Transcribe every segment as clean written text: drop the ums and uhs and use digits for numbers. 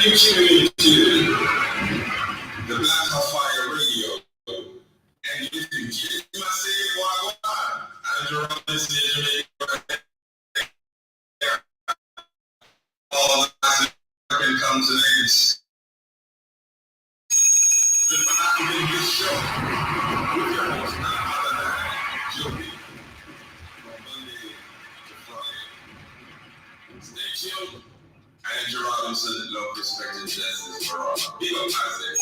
you tune into the Black on Fire Radio, and you can just say, I'm Jerome, listening all the African continents. The African Good Show with your host, none other than Joey, from Monday to Friday. Stay tuned. Andrew Robinson, love, respect, and justice for all. Big up, Isaac.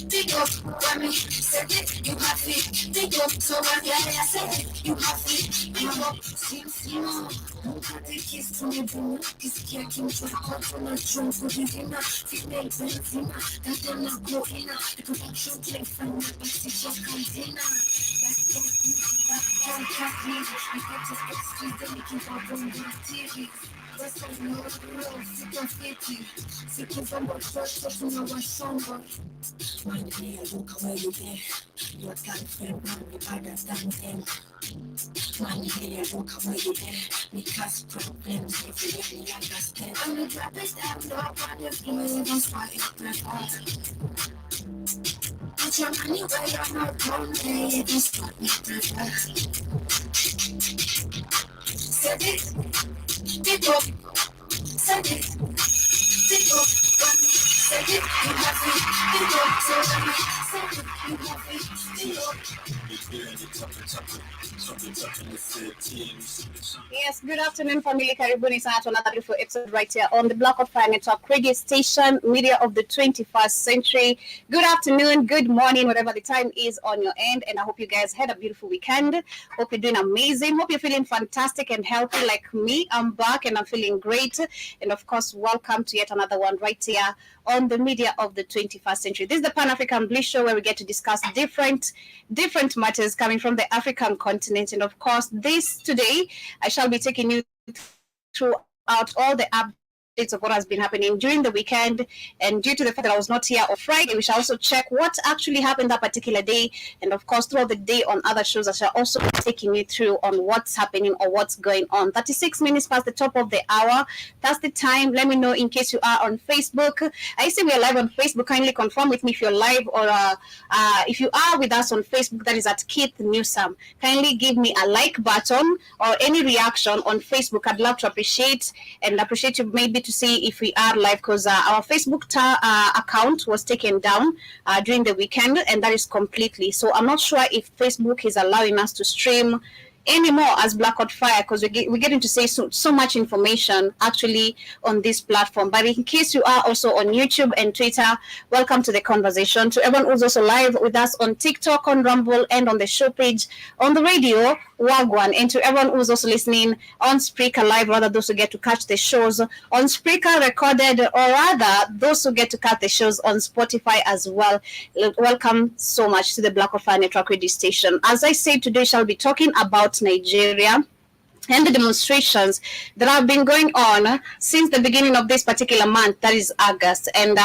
Big up, when me said it, you have it. Big up, so when I said it, you have it. Big up, Sim, don't cut the kiss to me, bro. This can't keep to the control, drunk for the dinner. Female, Benzina, that them not go in. The production play from the best of container. That's the can't cut me. We got to excuse the making of one of the TV. That's why no real, sick of 80. Sick of them, but first, that's when I was somber. One day I look away you there. Your girlfriend man be harder than them. One day I look away you there. Because problems if you really understand. I'm the rappers that love on the floor. That's why it's preferred. Put your money where you're not one day. That's what we prefer. Said it. Big up. Said it. Big up. Said it, you have it, big up, so let me said it, you have it, big up. Yes, good afternoon, family. Karibuni sana to another beautiful episode right here on the Black of Fire Network radio station, media of the 21st century. Good afternoon, good morning, whatever the time is on your end, and I hope you guys had a beautiful weekend. Hope you're doing amazing. Hope you're feeling fantastic and healthy like me. I'm back and I'm feeling great. And of course, welcome to yet another one right here on the media of the 21st century. This is the Pan-African Bliss Show where we get to discuss different matters coming from the African continent. And of course, today, I shall be taking you throughout all the updates of what has been happening during the weekend. And due to the fact that I was not here on Friday, we shall also check what actually happened that particular day. And of course, throughout the day on other shows, I shall also be taking you through on what's happening or what's going on. 36 minutes past the top of the hour. That's the time. Let me know in case you are on Facebook. I say we are live on Facebook. Kindly confirm with me if you're live or if you are with us on Facebook, that is at Keith Newsome. Kindly give me a like button or any reaction on Facebook. I'd love to appreciate you maybe to see if we are live, because our Facebook account was taken down during the weekend, and that is completely. So I'm not sure if Facebook is allowing us to stream anymore as Black Hot Fire, because we're getting to say so much information actually on this platform. But in case you are also on YouTube and Twitter, welcome to the conversation. To everyone who's also live with us on TikTok, on Rumble, and on the show page on the radio, Wagwan. And to everyone who's also listening on Spreaker Live, rather those who get to catch the shows on Spreaker recorded, or rather those who get to catch the shows on Spotify as well. Welcome so much to the Black Hot Fire Network radio station. As I said, today shall be talking about Nigeria and the demonstrations that have been going on since the beginning of this particular month, that is August. And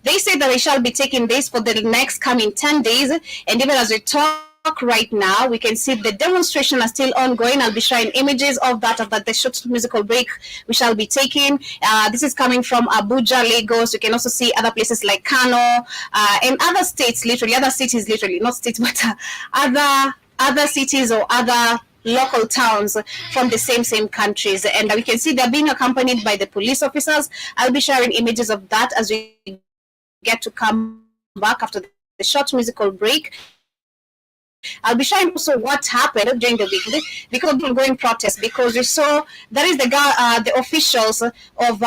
they say that they shall be taking this for the next coming 10 days. And even as we talk right now, we can see the demonstration are still ongoing. I'll be sharing images of that after the short musical break we shall be taking. This is coming from Abuja, Lagos. You can also see other places like Kano and other states, other cities, not states, but other cities or other local towns from the same countries. And we can see they're being accompanied by the police officers. I'll be sharing images of that as we get to come back after the short musical break. I'll be sharing also what happened during the week because of the ongoing protests, because we saw that is the officials of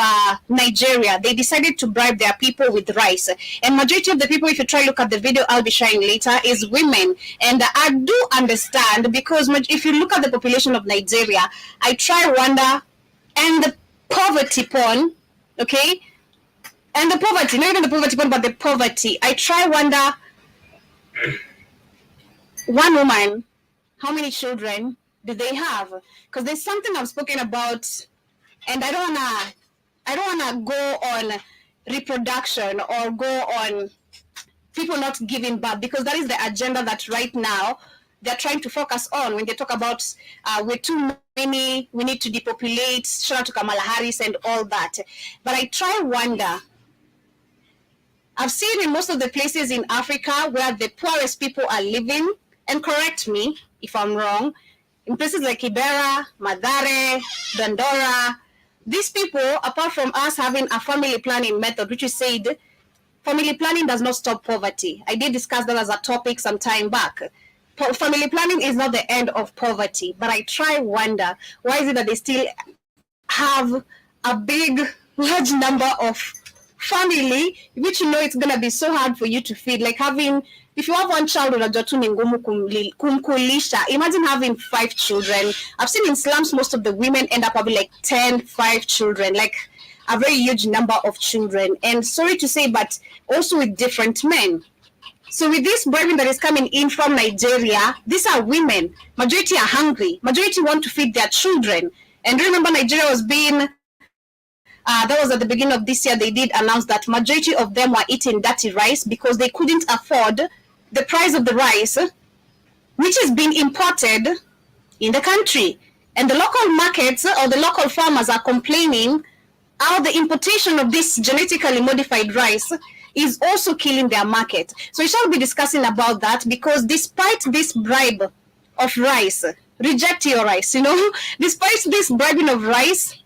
Nigeria. They decided to bribe their people with rice. And majority of the people, if you try to look at the video I'll be sharing later, is women. And I do understand, because if you look at the population of Nigeria, I try wonder, and the poverty porn, okay? And the poverty, not even the poverty porn, but the poverty. I try wonder one woman, how many children do they have? Because there's something I've spoken about, and I don't wanna go on reproduction or go on people not giving birth, because that is the agenda that right now they're trying to focus on when they talk about we're too many, we need to depopulate, shout out to Kamala Harris and all that. But I try wonder, I've seen in most of the places in Africa where the poorest people are living, and correct me if I'm wrong, in places like Kibera, Madare, Dandora, these people, apart from us having a family planning method, which is said, family planning does not stop poverty. I did discuss that as a topic some time back. Family planning is not the end of poverty, but I try wonder, why is it that they still have a big, large number of family, which it's going to be so hard for you to feed. Like having, if you have one child, imagine having 5 children. I've seen in slums, most of the women end up having like 10, 5 children, like a very huge number of children. And sorry to say, but also with different men. So with this bribing that is coming in from Nigeria, these are women. Majority are hungry. Majority want to feed their children. And remember, Nigeria was being, that was at the beginning of this year, they did announce that majority of them were eating dirty rice because they couldn't afford the price of the rice, which is being imported in the country. And the local markets or the local farmers are complaining how the importation of this genetically modified rice is also killing their market. So we shall be discussing about that, because despite this bribe of rice, reject your rice, despite this bribing of rice,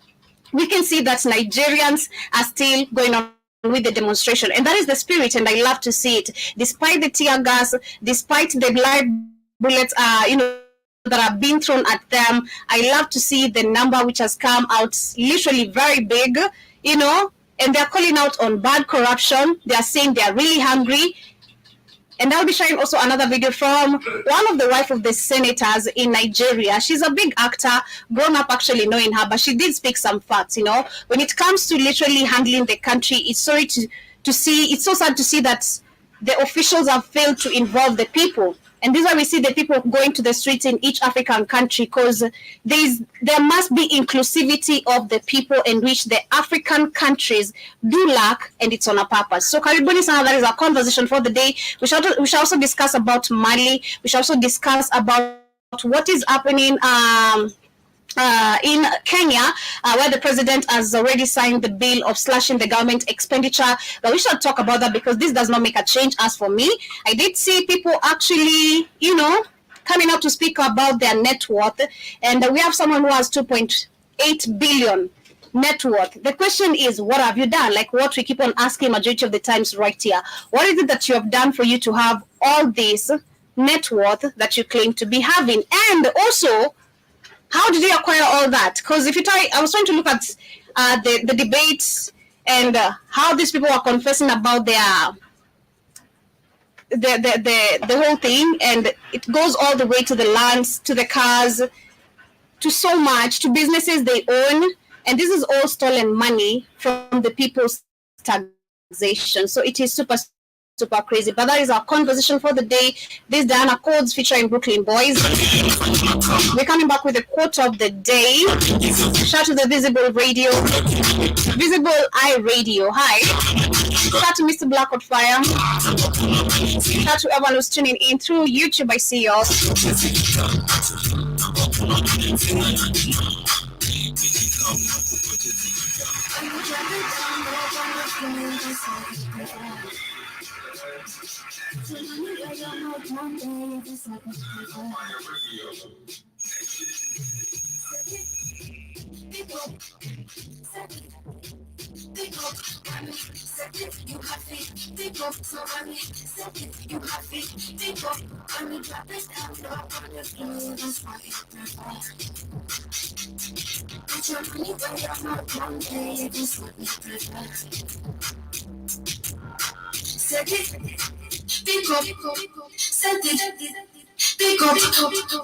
we can see that Nigerians are still going on with the demonstration. And that is the spirit, and I love to see it. Despite the tear gas, despite the live bullets, that are being thrown at them, I love to see the number which has come out literally very big, and they're calling out on bad corruption. They are saying they are really hungry. And I'll be sharing also another video from one of the wife of the senators in Nigeria. She's a big actor, grown up actually knowing her, but she did speak some facts, When it comes to literally handling the country, it's so sad to see that the officials have failed to involve the people. And this is why we see the people going to the streets in each African country, because there must be inclusivity of the people, in which the African countries do lack, and it's on a purpose. So karibuni sana, that is our conversation for the day. We shall also discuss about Mali. We shall also discuss about what is happening in Kenya, where the president has already signed the bill of slashing the government expenditure. But we shall talk about that, because this does not make a change. As for me, I did see people actually, coming out to speak about their net worth. And we have someone who has 2.8 billion net worth. The question is, what have you done? Like what we keep on asking majority of the times right here. What is it that you have done for you to have all this net worth that you claim to be having? And also, how did you acquire all that? Because I was trying to look at the debates and how these people are confessing about the whole thing, and it goes all the way to the lands, to the cars, to so much, to businesses they own, and this is all stolen money from the people's taxation. So it is super crazy. But that is our conversation for the day. This Diana Codes featuring Brooklyn Boys. We're coming back with a quote of the day. Shout out to the Visible Radio, Visible Eye Radio. Hi. Shout out to Mr. Blackout Fire. Shout out to everyone who's tuning in through YouTube. I see y'all.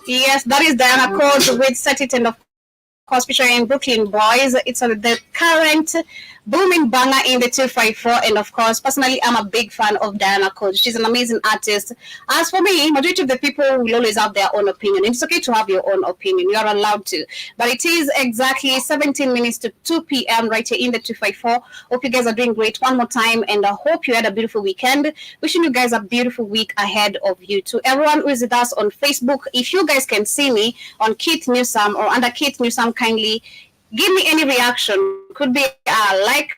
Yes, that is Diana Codes with Set It, and of course featuring Brooklyn Boys. It's the current booming banger in the 254. And of course, personally, I'm a big fan of Diana Code. She's an amazing artist. As for me, majority of the people will always have their own opinion. It's okay to have your own opinion. You are allowed to. But it is exactly 17 minutes to 2 p.m. right here in the 254. Hope you guys are doing great one more time. And I hope you had a beautiful weekend. Wishing you guys a beautiful week ahead of you. To everyone who is with us on Facebook, if you guys can see me on Keith Newsome or under Keith Newsome, kindly give me any reaction. Could be a like,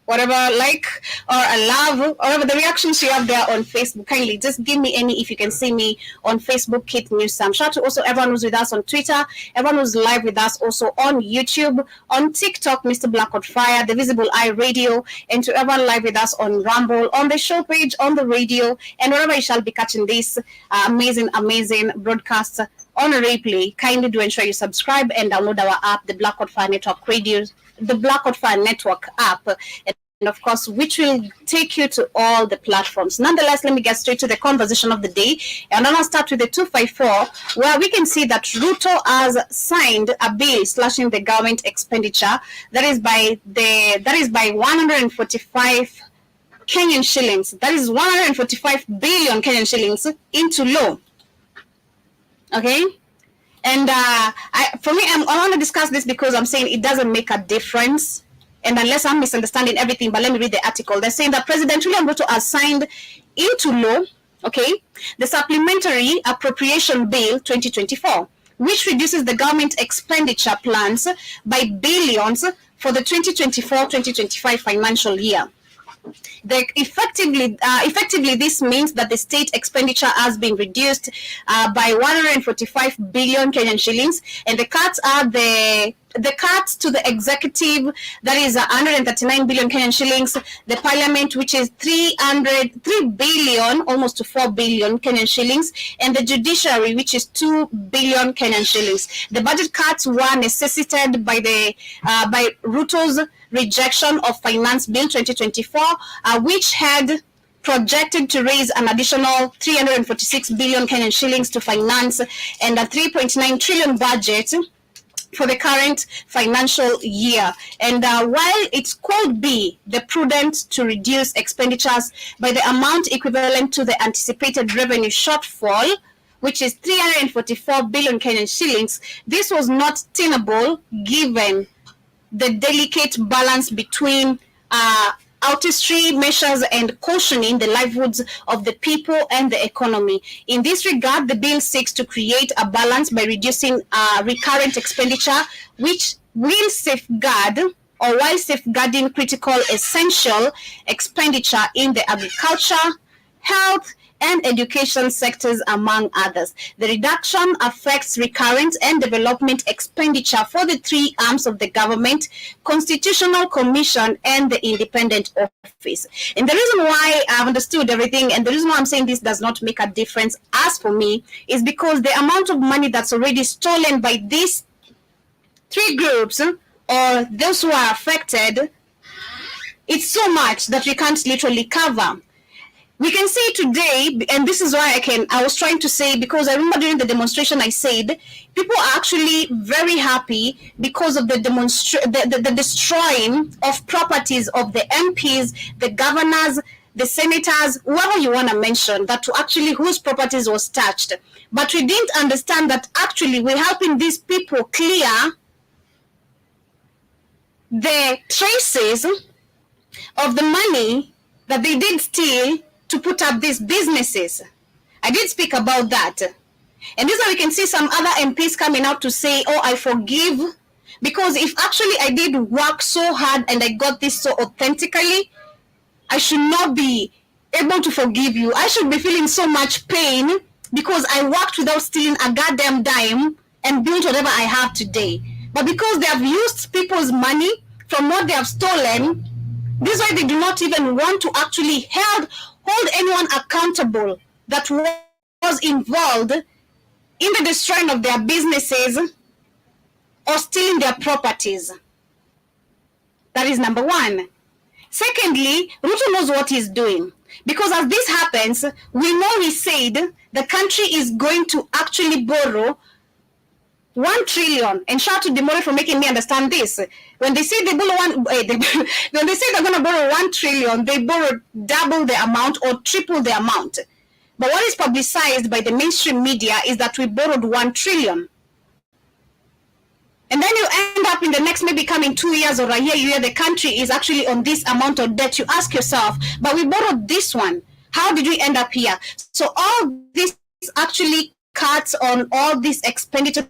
whatever, like, or a love, or whatever the reactions you have there on Facebook. Kindly just give me any if you can see me on Facebook, Keith Newsome. Shout out to also everyone who's with us on Twitter, everyone who's live with us also on YouTube, on TikTok, Mr. Black on Fire, the Visible Eye Radio, and to everyone live with us on Rumble, on the show page, on the radio, and wherever you shall be catching this amazing broadcast on a replay. Kindly do ensure you subscribe and download our app, the Black on Fire Network Radio, the Black on Fire Network app, and of course, which will take you to all the platforms. Nonetheless, let me get straight to the conversation of the day. And I'm going to start with the 254, where we can see that Ruto has signed a bill slashing the government expenditure that is by 145 Kenyan shillings. That is 145 billion Kenyan shillings into law. Okay? And for me, I want to discuss this because I'm saying it doesn't make a difference. And unless I'm misunderstanding everything, but let me read the article. They're saying that President William Ruto has signed into law, okay, the Supplementary Appropriation Bill 2024, which reduces the government expenditure plans by billions for the 2024-2025 financial year. Effectively, this means that the state expenditure has been reduced by 145 billion Kenyan shillings, and the cuts are the cuts to the executive, that is 139 billion Kenyan shillings, the parliament, which is 3 billion, almost to 4 billion Kenyan shillings, and the judiciary, which is 2 billion Kenyan shillings. The budget cuts were necessitated by by Ruto's rejection of Finance Bill 2024, which had projected to raise an additional 346 billion Kenyan shillings to finance and a 3.9 trillion budget for the current financial year. And while it could be the prudent to reduce expenditures by the amount equivalent to the anticipated revenue shortfall, which is 344 billion Kenyan shillings, this was not tenable given the delicate balance between artistry measures and cautioning the livelihoods of the people and the economy. In this regard, the bill seeks to create a balance by reducing recurrent expenditure, which will safeguard or while safeguarding critical essential expenditure in the agriculture, health, and education sectors, among others. The reduction affects recurrent and development expenditure for the three arms of the government, Constitutional Commission, and the Independent Office. And the reason why I've understood everything, and the reason why I'm saying this does not make a difference as for me, is because the amount of money that's already stolen by these three groups or those who are affected, it's so much that we can't literally cover. We can say today, and this is why I was trying to say, because I remember during the demonstration I said, people are actually very happy because of the destroying of properties of the MPs, the governors, the senators, whoever you want to mention, that to actually whose properties was touched. But we didn't understand that actually we're helping these people clear the traces of the money that they did steal to put up these businesses. I did speak about that. And this is why we can see some other MPs coming out to say, oh, I forgive. Because if actually I did work so hard and I got this so authentically, I should not be able to forgive you. I should be feeling so much pain because I worked without stealing a goddamn dime and built whatever I have today. But because they have used people's money from what they have stolen, this is why they do not even want to actually hold anyone accountable that was involved in the destroying of their businesses or stealing their properties. That is number one. Secondly, Ruto knows what he's doing. Because as this happens, we know he said the country is going to actually borrow 1 trillion. And shout to Demore for making me understand this. When they say they borrow when they say they're going to borrow 1 trillion, they borrow double the amount or triple the amount. But what is publicized by the mainstream media is that we borrowed 1 trillion. And then you end up in the next maybe coming 2 years or a year, the country is actually on this amount of debt. You ask yourself, but we borrowed this one. How did we end up here? So all this actually cuts on all this expenditure,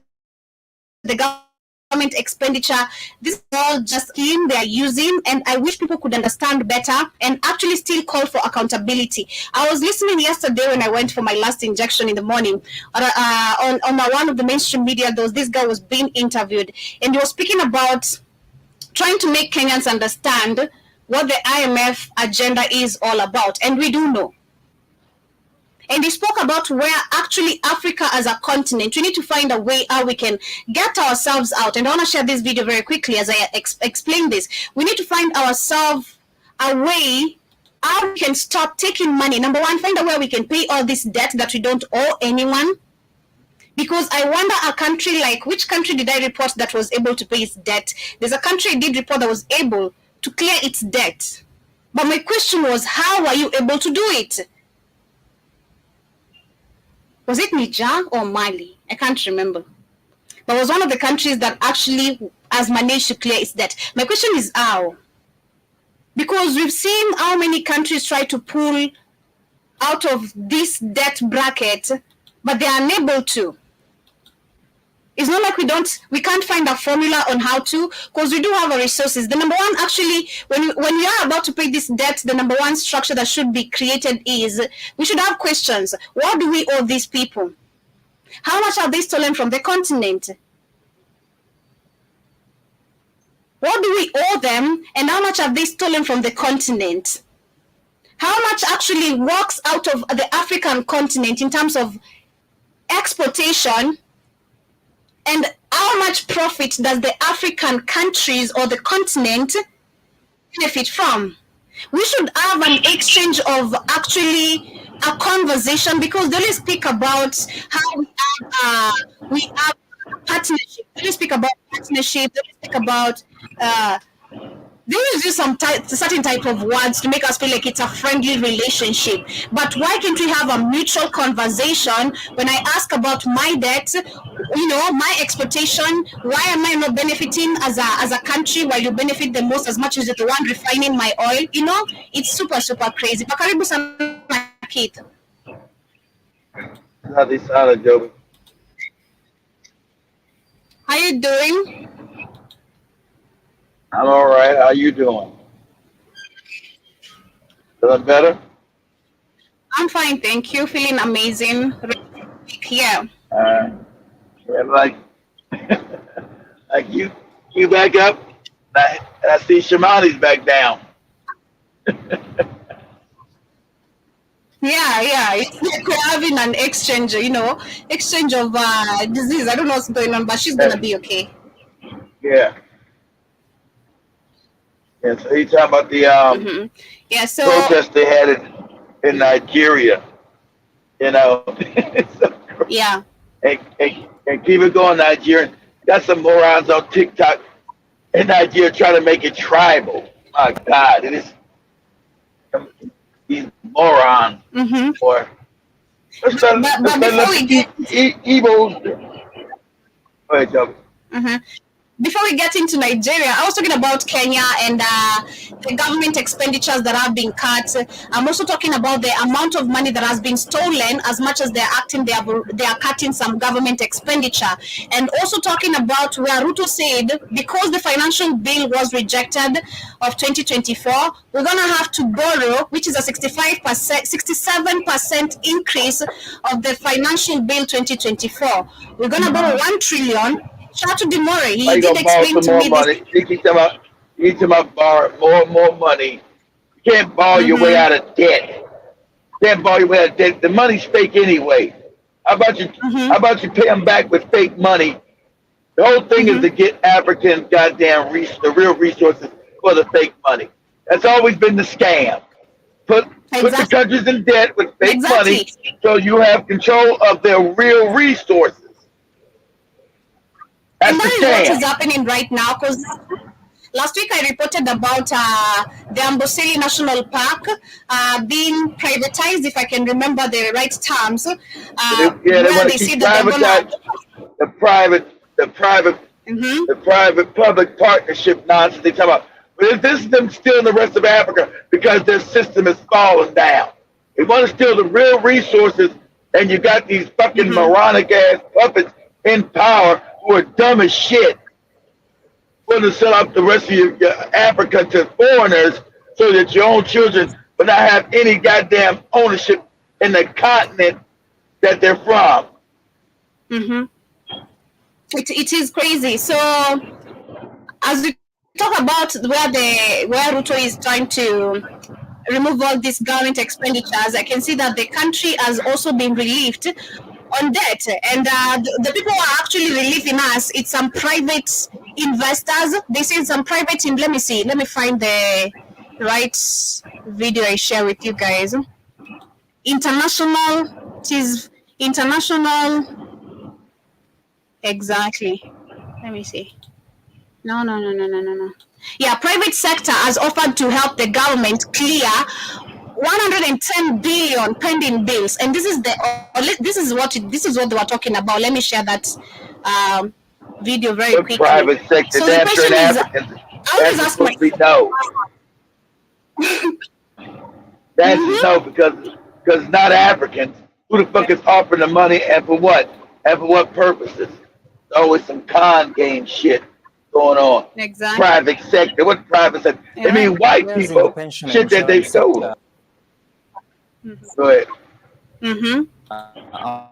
the government expenditure. This is all just scheme they are using, and I wish people could understand better and actually still call for accountability. I was listening yesterday when I went for my last injection in the morning on one of the mainstream media. This guy was being interviewed, and he was speaking about trying to make Kenyans understand what the IMF agenda is all about, and we do know. And he spoke about where actually Africa as a continent, we need to find a way how we can get ourselves out. And I want to share this video very quickly as I explain this. We need to find ourselves a way how we can stop taking money. Number one, find a way we can pay all this debt that we don't owe anyone. Because I wonder a country like, which country did I report that was able to pay its debt? There's a country I did report that was able to clear its debt. But my question was, how are you able to do it? Was it Niger or Mali? I can't remember. But it was one of the countries that actually has managed to clear its debt. My question is how? Because we've seen how many countries try to pull out of this debt bracket, but they are unable to. It's not like we can't find a formula on how to, because we do have our resources. The number one, actually, when we are about to pay this debt, the number one structure that should be created is we should have questions. What do we owe these people? How much are they stolen from the continent? What do we owe them, and how much have they stolen from the continent? How much actually walks out of the African continent in terms of exportation? And how much profit does the African countries or the continent benefit from? We should have an exchange of actually a conversation, because they only speak about how we have partnership. They only speak about partnership. They only speak about they use some certain type of words to make us feel like it's a friendly relationship. But why can't we have a mutual conversation? When I ask about my debt, my expectation, why am I not benefiting as a country while you benefit the most as much as you're the one refining my oil? It's super, super crazy. Pakaribu sana Keith. How you doing? I'm all right. How you doing? Feeling better? I'm fine, thank you. Feeling amazing. Yeah. Like, like you back up. I see Shamani's back down. Yeah. It's like we're having an exchange, exchange of disease. I don't know what's going on, but she's gonna be okay. Yeah. Yeah, so he's talking about the so protest they had in Nigeria. So, yeah. And keep it going, Nigerian. Got some morons on TikTok in Nigeria trying to make it tribal. My God, it is these morons. Or let's before we get evil. Go ahead, Joe. Before we get into Nigeria, I was talking about Kenya and the government expenditures that have been cut. I'm also talking about the amount of money that has been stolen. As much as they're acting, they are cutting some government expenditure. And also talking about where Ruto said, because the financial bill was rejected of 2024, we're going to have to borrow, which is a 67% increase of the financial bill 2024. We're going to borrow 1 trillion. Shout out to Demore. He did explain to me money. He's talking about borrow more money. You can't borrow your way out of debt. You can't borrow your way out of debt. The money's fake anyway. How about you pay them back with fake money? The whole thing is to get Africans the real resources for the fake money. That's always been the scam. Put the countries in debt with fake money so you have control of their real resources. And That's that the is what scam. is happening right now, because last week I reported about the Amboseli National Park being privatized, if I can remember the right terms, They where want to they say keep that they're gonna. the private, Mhm. the private-public partnership nonsense they talk about. But this is them stealing the rest of Africa because their system is falling down. They want to steal the real resources, and you got these fucking Mhm. moronic ass puppets in power who are dumb as shit, want to sell out the rest of your Africa to foreigners so that your own children will not have any goddamn ownership in the continent that they're from. Mhm. It is crazy. So as we talk about where Ruto is trying to remove all these government expenditures, I can see that the country has also been relieved on debt, and the people who are actually relieving us, it's some private investors. They say some private. Let me see. Let me find the right video I share with you guys. International. It is international. Exactly. Let me see. No. Yeah, private sector has offered to help the government clear 110 billion pending bills, and this is what they were talking about. Let me share that um, video very The quickly. private sector, So the damn sure question in is, Africans, I that's always ask supposed to be myself. no. That's no Mm-hmm. because it's not Africans. Who the fuck is offering the money and for what? And for what purposes? There's always some con game shit going on. Exactly. Private sector. What private sector? They Yeah. mean white Players in the people. pension and Shit that they insurance stole. sector Go ahead. Mm-hmm. are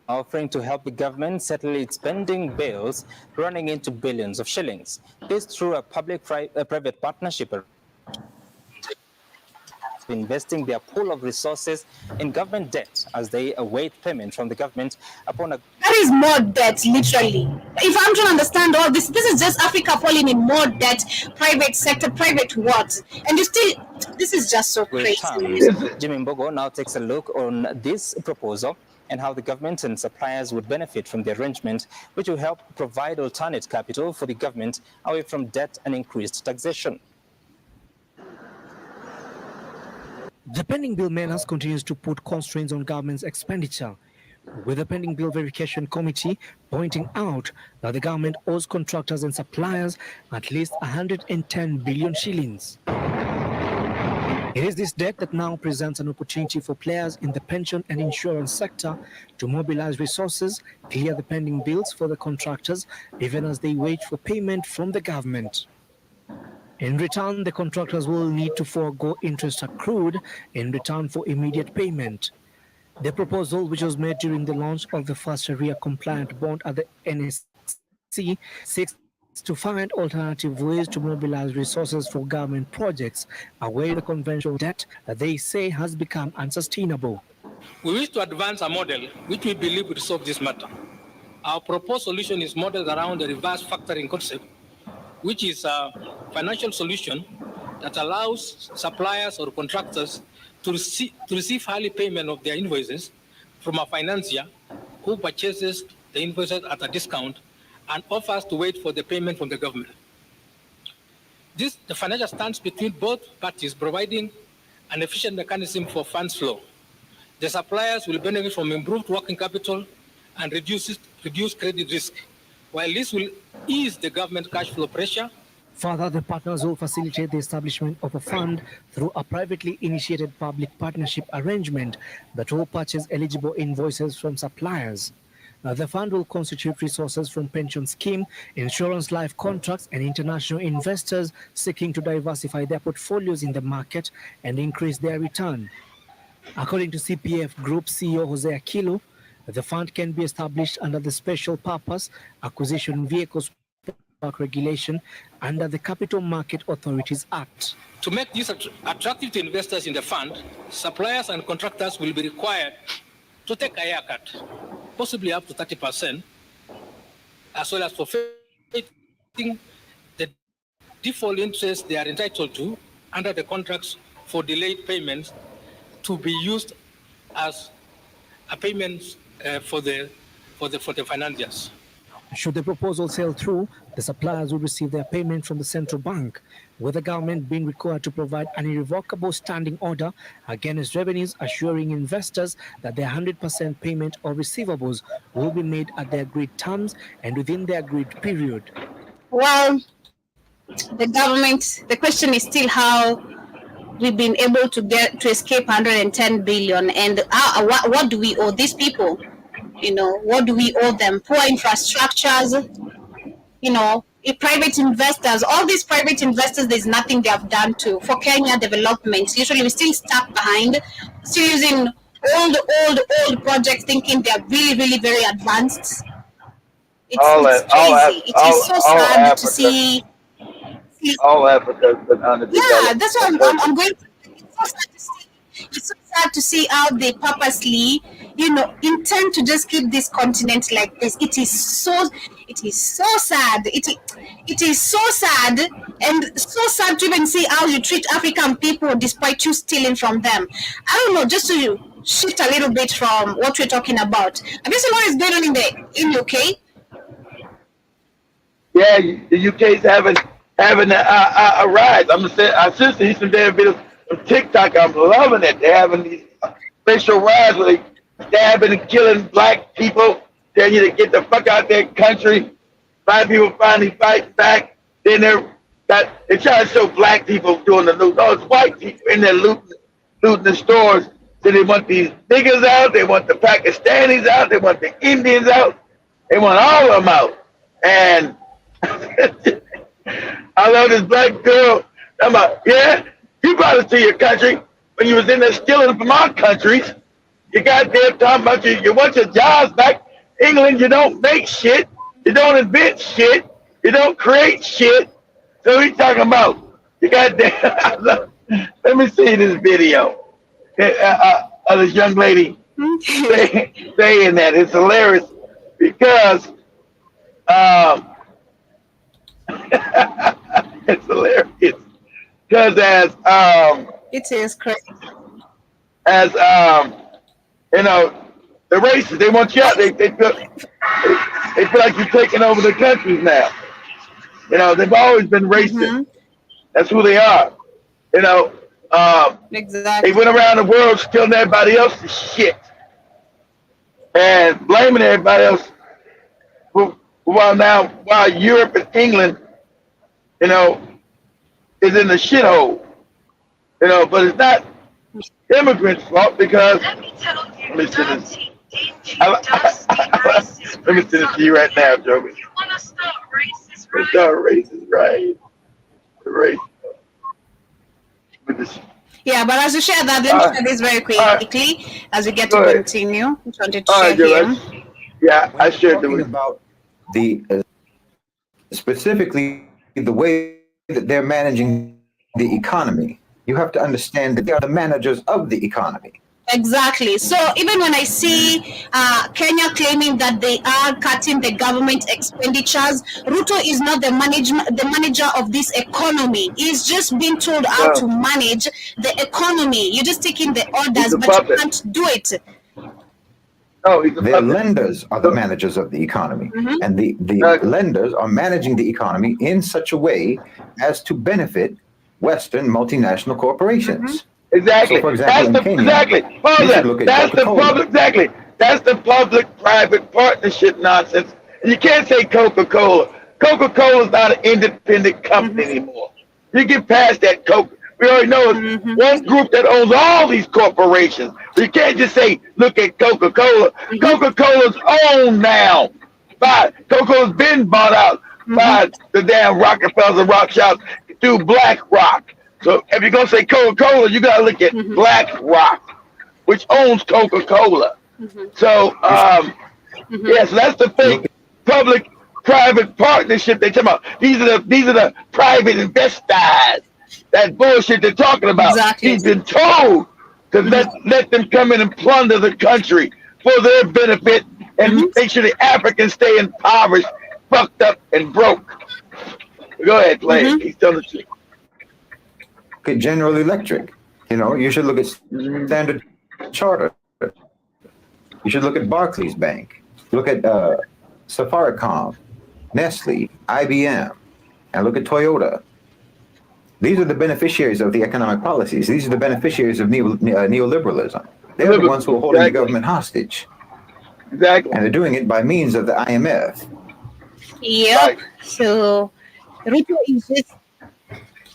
offering to help the government settle its pending bills running into billions of shillings. This through a public-private partnership investing their pool of resources in government debt as they await payment from the government upon a That is more debt, literally. If I'm trying to understand all this, this is just Africa falling in more debt, private sector, private what? And you still, this is just so great crazy. terms. Jimmy Mbogo now takes a look on this proposal and how the government and suppliers would benefit from the arrangement, which will help provide alternate capital for the government away from debt and increased taxation. The pending bill menace continues to put constraints on government's expenditure, with the pending bill verification committee pointing out that the government owes contractors and suppliers at least 110 billion shillings. It is this debt that now presents an opportunity for players in the pension and insurance sector to mobilize resources, clear the pending bills for the contractors, even as they wait for payment from the government. In return, the contractors will need to forego interest accrued in return for immediate payment. The proposal, which was made during the launch of the first Sharia-compliant bond at the NSC, seeks to find alternative ways to mobilize resources for government projects away the conventional debt that they say has become unsustainable. We wish to advance a model which we believe will solve this matter. Our proposed solution is modeled around the reverse factoring concept, which is a financial solution that allows suppliers or contractors to receive early payment of their invoices from a financier who purchases the invoices at a discount and offers to wait for the payment from the government. The financial stands between both parties, providing an efficient mechanism for funds flow. The suppliers will benefit from improved working capital and reduced credit risk, while this will ease the government cash flow pressure. Further, the partners will facilitate the establishment of a fund through a privately initiated public partnership arrangement that will purchase eligible invoices from suppliers. The fund will constitute resources from pension scheme, insurance life contracts, and international investors seeking to diversify their portfolios in the market and increase their return. According to CPF Group CEO Jose Akilu, the fund can be established under the Special Purpose Acquisition Vehicles Park Regulation under the Capital Market Authorities Act. To make this attractive to investors in the fund, suppliers and contractors will be required to take a haircut, possibly up to 30%, as well as forfeiting the default interest they are entitled to under the contracts for delayed payments to be used as a payment for the financiers. Should the proposal sail through, the suppliers will receive their payment from the central bank, with the government being required to provide an irrevocable standing order against revenues, assuring investors that their 100% payment or receivables will be made at the agreed terms and within the agreed period. Well, the question is still how we've been able to escape 110 billion, and what do we owe these people? What do we owe them? Poor infrastructures, private investors, all these private investors, there's nothing they have done for Kenya development. Literally, we're still stuck behind, still using old projects, thinking they're really, really very advanced. It's crazy. It is so sad to see. All Africa has been underdeveloped. Yeah, that's what I'm going to. It's so sad to see how they purposely, intend to just keep this continent like this. It is so sad. It is so sad, and so sad to even see how you treat African people despite you stealing from them. I don't know, just to shift a little bit from what we're talking about. Have you seen what is going on in UK? Yeah, the UK's having a rise. I sister used to damn videos on TikTok. I'm loving it. They're having these racial riots where they stabbing and killing black people, telling you to get the fuck out their country. Black people finally fight back. Then they're trying to show black people doing the loot. Oh, it's white people in there looting the stores. So they want these niggas out. They want the Pakistanis out. They want the Indians out. They want all of them out. And I love this black girl. I'm like, yeah, you brought us to your country when you was in there stealing from our countries. You goddamn talking about you want your jobs back. England, you don't make shit. You don't invent shit. You don't create shit. So we talking about you goddamn. Let me see this video of this young lady saying that. It's hilarious because it's hilarious because it is crazy. As the racists, they want you out. They feel like you're taking over the countries now. They've always been racist. Mm-hmm. That's who they are. Exactly. They went around the world stealing everybody else's shit and blaming everybody else. While Europe and England, is in the shithole, but it's not immigrants' fault because let me send this. Let me send this to you right now, Joey. You want to start racist, right? Start racist, right? Racist. Yeah, but as you share that, let me share this very quickly as we get to continue. I wanted to share here. Yeah, I shared talking about specifically the way that they're managing the economy. You have to understand that they are the managers of the economy. Exactly. So even when I see Kenya claiming that they are cutting the government expenditures, Ruto is not the manager of this economy. He's just being told how to manage the economy. You're just taking the orders, but you can't do it. Their lenders are the managers of the economy, and the lenders are managing the economy in such a way as to benefit Western multinational corporations. Exactly. So, for example, That's the public-private partnership nonsense. And you can't say Coca-Cola. Coca-Cola is not an independent company anymore. You get past that Coke. We already know it's one group that owns all these corporations. You can't just say, look at Coca-Cola. Coca-Cola's owned now. Coca-Cola's been bought out by the damn Rockefellers and Rothschilds through BlackRock. So if you're going to say Coca-Cola, you got to look at BlackRock, which owns Coca-Cola. So, so that's the fake public-private partnership they're talking about. These are the private investors. That bullshit they're talking about. Exactly. He's been told to let them come in and plunder the country for their benefit and make sure the Africans stay impoverished, fucked up, and broke. Go ahead, play. He's telling the truth. At General Electric, you should look at Standard Chartered. You should look at Barclays Bank. Look at Safaricom, Nestle, IBM, and look at Toyota. These are the beneficiaries of the economic policies. These are the beneficiaries of neoliberalism. They're the ones who are holding the government hostage. Exactly. And they're doing it by means of the IMF. Yep. Right. So Ruto is just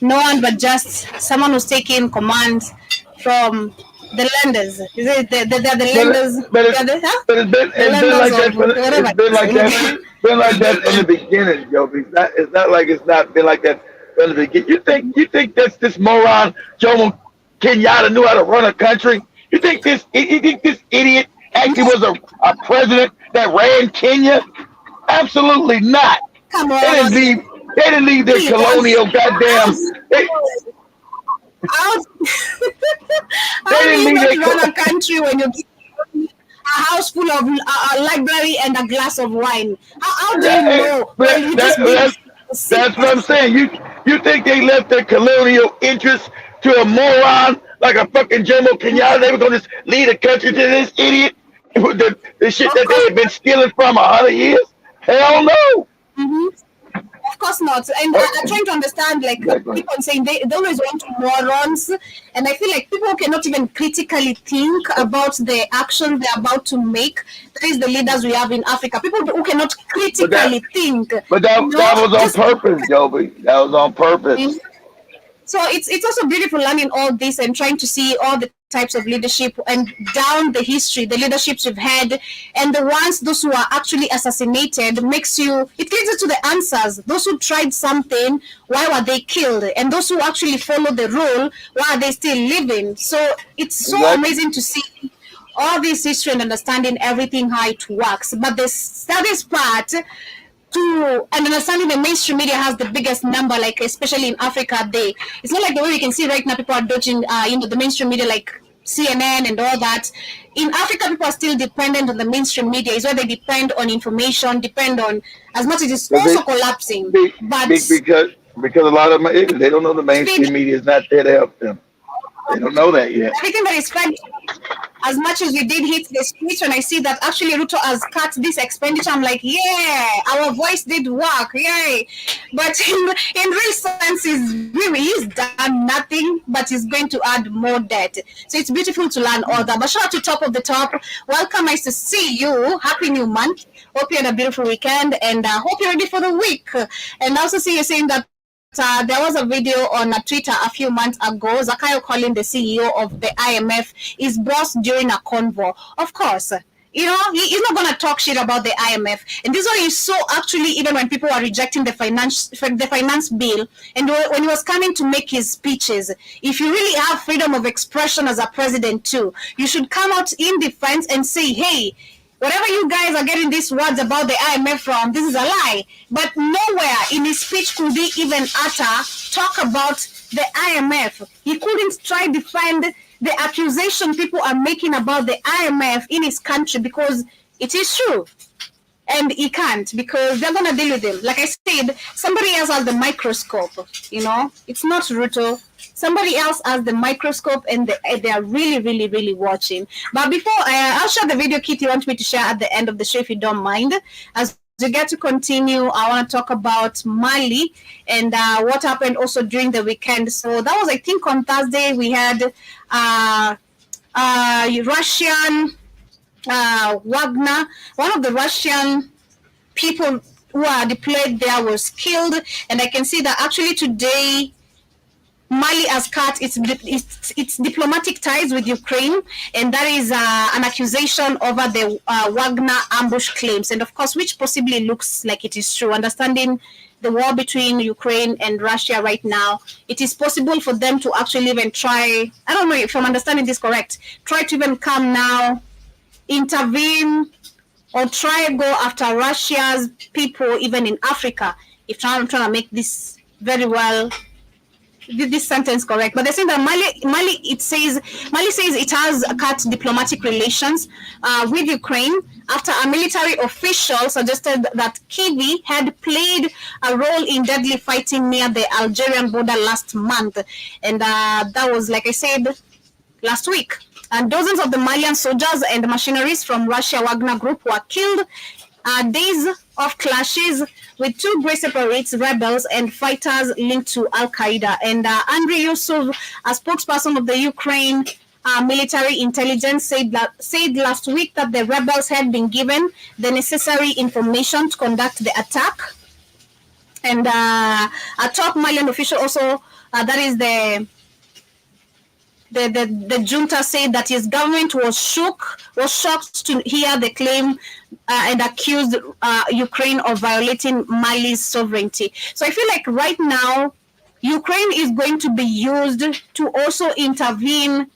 no one but just someone who's taking command from the lenders. Is it the lenders? But it's been like that. It's been like that in the beginning, yo. It's not like it's not been like that from the beginning. You think this moron Jomo Kenyatta knew how to run a country? You think this idiot actually was a president that ran Kenya? Absolutely not. Come on. They didn't leave their colonial goddamn. How do you not run a country when you give a house full of a library and a glass of wine? How do you know? That's what I'm saying. You think they left their colonial interests to a moron like a fucking Jomo Kenyatta? They were going to lead a country to this idiot? The shit that they had been stealing from 100 years? Hell no. Mm-hmm. Of course not. And I'm trying to understand, like, people saying they always want to morons. And I feel like people cannot even critically think about the action they're about to make. That is the leaders we have in Africa. People who cannot critically think. But that was on purpose, Joby. That was on purpose. Mm-hmm. So it's also beautiful learning all this and trying to see all the types of leadership and down the history, the leaderships we've had, and those who are actually assassinated it leads you to the answers. Those who tried something, why were they killed? And those who actually follow the rule, why are they still living? So it's so amazing to see all this history and understanding everything, how it works. But the saddest part, and understanding the mainstream media has the biggest number, like especially in Africa, it's not like the way we can see right now people are dodging the mainstream media like CNN and all that. In Africa, people are still dependent on the mainstream media. Is where they depend on information, depend on as much as it's also collapsing. Because a lot of them, they don't know the mainstream media is not there to help them. They don't know that yet. Everything that is fed, as much as we did hit the streets, when I see that actually Ruto has cut this expenditure, I'm like, yeah, our voice did work, yay. But in real sense, he's done nothing, but he's going to add more debt. So it's beautiful to learn all that. But shout out to Top of the Top. Welcome, nice to see you. Happy new month. Hope you had a beautiful weekend, and hope you're ready for the week. And I also see you saying that there was a video on Twitter a few months ago, Zakayo calling the CEO of the IMF his boss during a convo. Of course, he's not going to talk shit about the IMF. And this one you saw actually even when people were rejecting the finance bill and when he was coming to make his speeches. If you really have freedom of expression as a president too, you should come out in defense and say, hey, whatever you guys are getting these words about the IMF from, this is a lie. But nowhere in his speech could he even talk about the IMF. He couldn't try to defend the accusation people are making about the IMF in his country because it is true. And he can't because they're going to deal with him. Like I said, somebody else has the microscope, It's not Ruto. Somebody else has the microscope and they are really, really, really watching. But before, I'll share the video, Kit, you want me to share at the end of the show if you don't mind. As we get to continue, I want to talk about Mali and what happened also during the weekend. So that was, I think, on Thursday, we had Russian Wagner, one of the Russian people who are deployed there was killed. And I can see that actually today, Mali has cut its diplomatic ties with Ukraine, and that is an accusation over the Wagner ambush claims, and of course, which possibly looks like it is true. Understanding the war between Ukraine and Russia right now, it is possible for them to actually even try, I don't know if I'm understanding this correct, try to even come now, intervene, or try to go after Russia's people, even in Africa, if I'm trying to make this very well, this sentence correct, but they're saying that Mali says it has cut diplomatic relations with Ukraine after a military official suggested that Kyiv had played a role in deadly fighting near the Algerian border last month, and that was, like I said, last week. And dozens of the Malian soldiers and machineries from Russia Wagner Group were killed days of clashes with two great separate rebels and fighters linked to Al Qaeda. And Andriy Yusuf, a spokesperson of the Ukraine military intelligence, said last week that the rebels had been given the necessary information to conduct the attack. And a top Malian official also, that is the junta, said that his government was shocked to hear the claim and accused Ukraine of violating Mali's sovereignty. So I feel like right now, Ukraine is going to be used to also intervene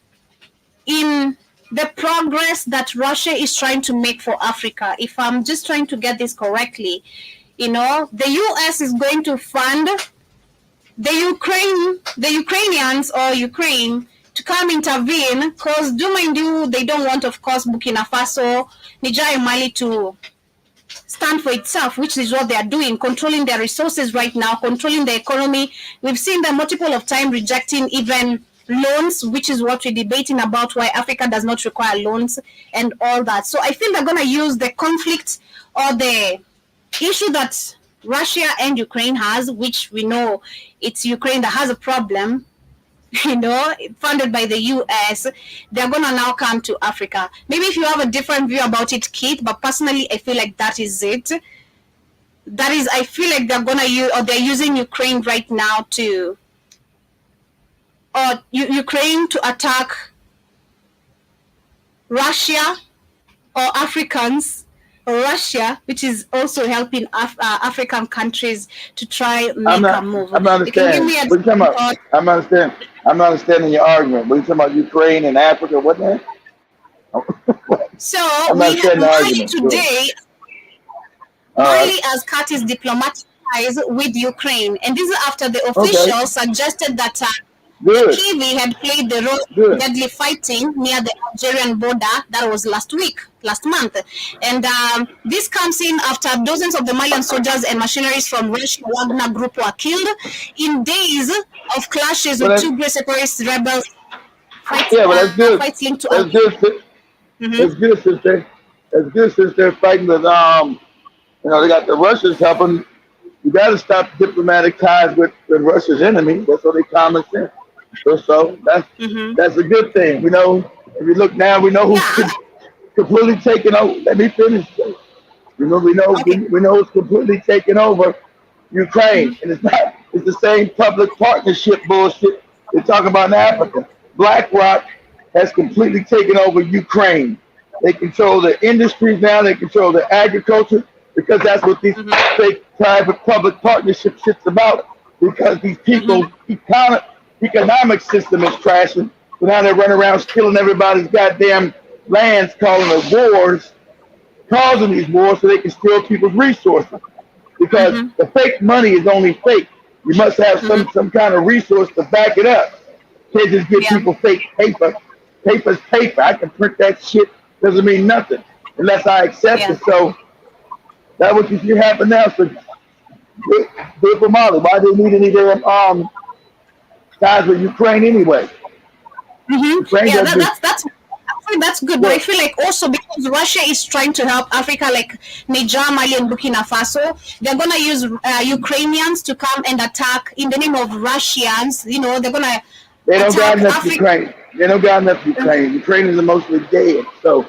in the progress that Russia is trying to make for Africa. If I'm just trying to get this correctly, the US is going to fund the Ukrainians or Ukraine to come intervene, because do mind you, they don't want, of course, Burkina Faso, Niger and Mali to stand for itself, which is what they are doing, controlling their resources right now, controlling the economy. We've seen them multiple of times rejecting even loans, which is what we're debating about, why Africa does not require loans and all that. So I feel they're going to use the conflict or the issue that Russia and Ukraine has, which we know it's Ukraine that has a problem, funded by the US. They're going to now come to Africa. Maybe if you have a different view about it, Keith, but personally, I feel like that is it. I feel like they're going to use, or they're using Ukraine right now Ukraine to attack Russia or Africans, or Russia, which is also helping African countries to try make a move. I'm not understanding. I'm not understanding your argument. What are you talking about, Ukraine and Africa? What the heck? So we have Mali today. Mali has cut its diplomatic ties with Ukraine, and this is after the officials suggested that Kyiv had played the role in deadly fighting near the Nigerian border. That was last month. And this comes in after dozens of the Malian soldiers and machineries from Russian Wagner group were killed in days of clashes with two great separatist rebels. That's good. That's good since they're fighting with they got the Russians helping. You got to stop diplomatic ties with Russia's enemy. That's what they common sense. So that's a good thing. We know, if you look now, we know who's completely taken over. Let me finish. We know who's completely taken over Ukraine, and it's the same public partnership bullshit they're talking about in Africa. BlackRock has completely taken over Ukraine. They control the industries now. They control the agriculture, because that's what these fake private public partnership shit's about. Because these people's economic system is crashing. So now they run around stealing everybody's goddamn lands, calling it wars, causing these wars so they can steal people's resources. Because the fake money is only fake. You must have some kind of resource to back it up. You can't just give people fake paper. Paper's paper. I can print that shit. Doesn't mean nothing unless I accept it. So that's what you see happen now. So good for Mali. Why do they need any damn ties with Ukraine anyway? That's good. But I feel like also because Russia is trying to help Africa, like Niger, Mali, and Burkina Faso, they're gonna use Ukrainians to come and attack in the name of Russians. They're gonna. They don't got enough Ukraine. They don't got enough Ukraine. Ukraine is mostly dead. So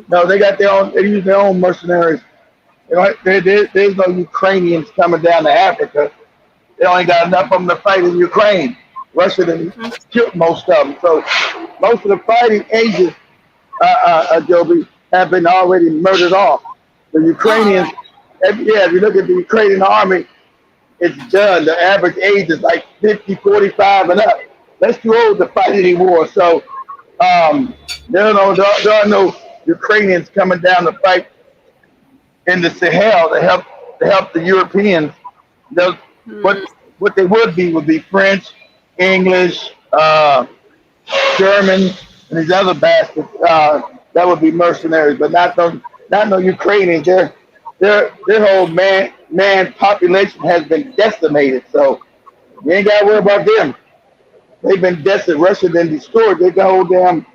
no, they got their own. They use their own mercenaries. There's no Ukrainians coming down to Africa. They only got enough of them to fight in Ukraine. Russia done killed most of them. So most of the fighting agents, Joby, have been already murdered off. The Ukrainians, if you look at the Ukrainian army, it's done. The average age is like 50, 45 and up. That's too old to fight anymore. So there are no Ukrainians coming down to fight in the Sahel to help the Europeans. What they would be French, English, German, and these other bastards. That would be mercenaries, but not no Ukrainians. Their whole man population has been decimated. So you ain't got to worry about them. They've been decimated. Russia been destroyed. Their whole damn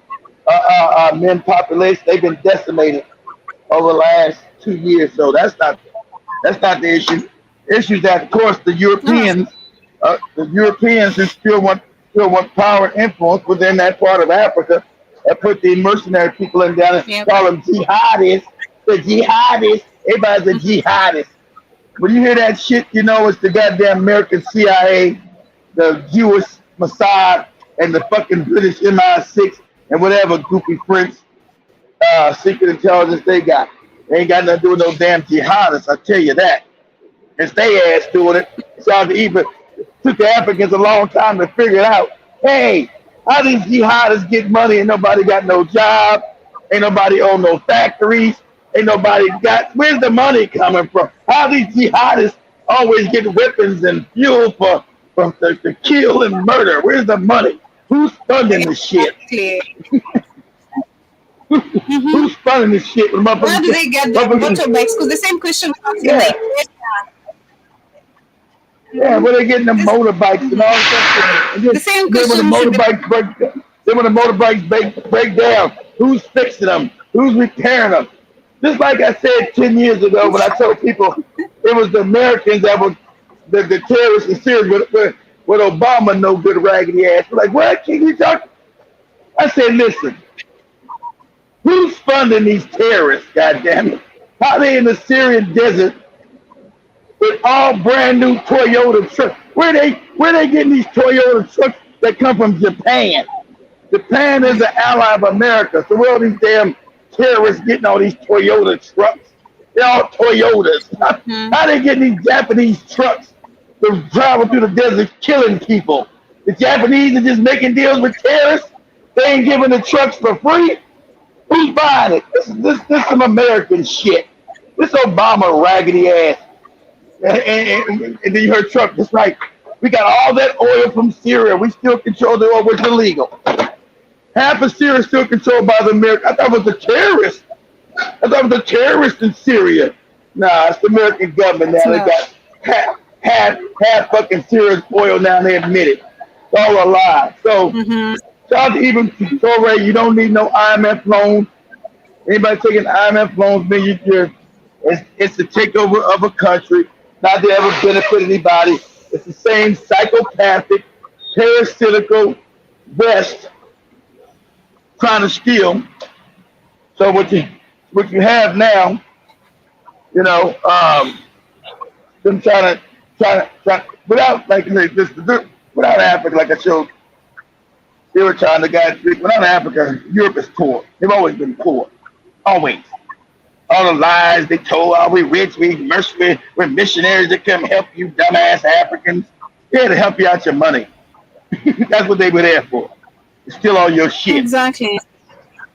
men population. They've been decimated over the last 2 years. So that's not the issue. The issue is that, of course, the Europeans who still want power and influence within that part of Africa, that put the mercenary people in down and call them jihadists. The jihadists. Everybody's a jihadist. When you hear that shit, you know it's the goddamn American CIA, the Jewish Mossad, and the fucking British MI6 and whatever goofy French secret intelligence they got. They ain't got nothing to do with no damn jihadists, I tell you that. It's they ass doing it. It took the Africans a long time to figure it out. Hey, how these jihadists get money and nobody got no job? Ain't nobody own no factories? Ain't nobody got, where's the money coming from? How these jihadists always get weapons and fuel to kill and murder? Where's the money? Who's funding this shit? Who's funding this shit? Where do they get their motorbikes? Because the same question comes in yeah, where they getting the motorbikes and all that stuff. The same question. Then when the motorbikes break down, who's fixing them? Who's repairing them? Just like I said 10 years ago when I told people it was the Americans that were the terrorists in Syria with Obama, no good raggedy ass. We're like, what? Can you talk? I said, listen, who's funding these terrorists, goddammit? How they in the Syrian desert with all brand new Toyota trucks? Where they getting these Toyota trucks that come from Japan? Japan is an ally of America. So where are these damn terrorists getting all these Toyota trucks? They're all Toyotas. How they getting these Japanese trucks to travel through the desert killing people? The Japanese are just making deals with terrorists. They ain't giving the trucks for free. Who's buying it? This some American shit. This Obama raggedy ass. And then you heard Trump. That's right. We got all that oil from Syria. We still control the oil, which is illegal. Half of Syria is still controlled by the Americans. I thought it was the terrorists. I thought it was the terrorists in Syria. Nah, it's the American government now. They got half fucking Syria's oil now. They admit it. It's all a lie. So, shout out to even Torre. You don't need no IMF loans. Anybody taking IMF loans, man, it's the takeover of a country. Not to ever benefit anybody. It's the same psychopathic, parasitical West trying to steal. So what you have now, you know, them trying without like this without Africa, like I showed, they were trying to guide without Africa, Europe is poor. They've always been poor. Always. All the lies they told, oh, we rich, we mercenary, we're missionaries that come help you dumbass Africans. They're to help you out your money. That's what they were there for. To steal all your shit. Exactly.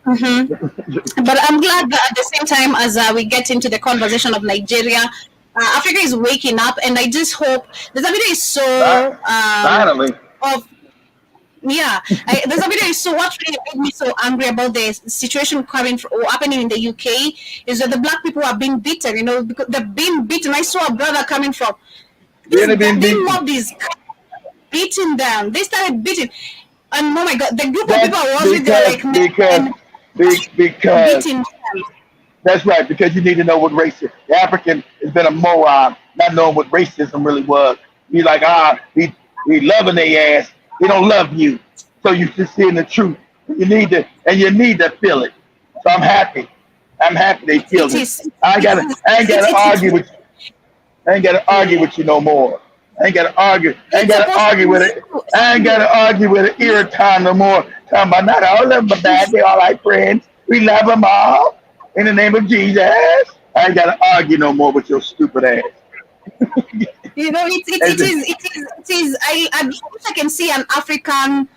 But I'm glad that at the same time as we get into the conversation of Nigeria, Africa is waking up, and I just hope the video is so finally. There's a video. So what really made me so angry about the situation happening in the UK is that the black people are being beaten. You know, because they're being beaten. I saw a brother coming from. They mobbed these beating them. They started beating, and oh my god, the group of people I was with, they're like because beating them. That's right. Because you need to know what race is. The African has been a moron, not knowing what racism really was. Be like, we loving their ass. They don't love you, so you just seeing the truth. You need to feel it. So I'm happy. they feel it. I ain't gotta argue with you. I ain't gotta argue with you no more. I ain't gotta argue. I ain't gotta argue with it. I ain't gotta argue with it irritant no more. Talking about not all of them, but bad. They all like friends. We love them all in the name of Jesus. I ain't gotta argue no more with your stupid ass. You know, it is. I wish I can see an African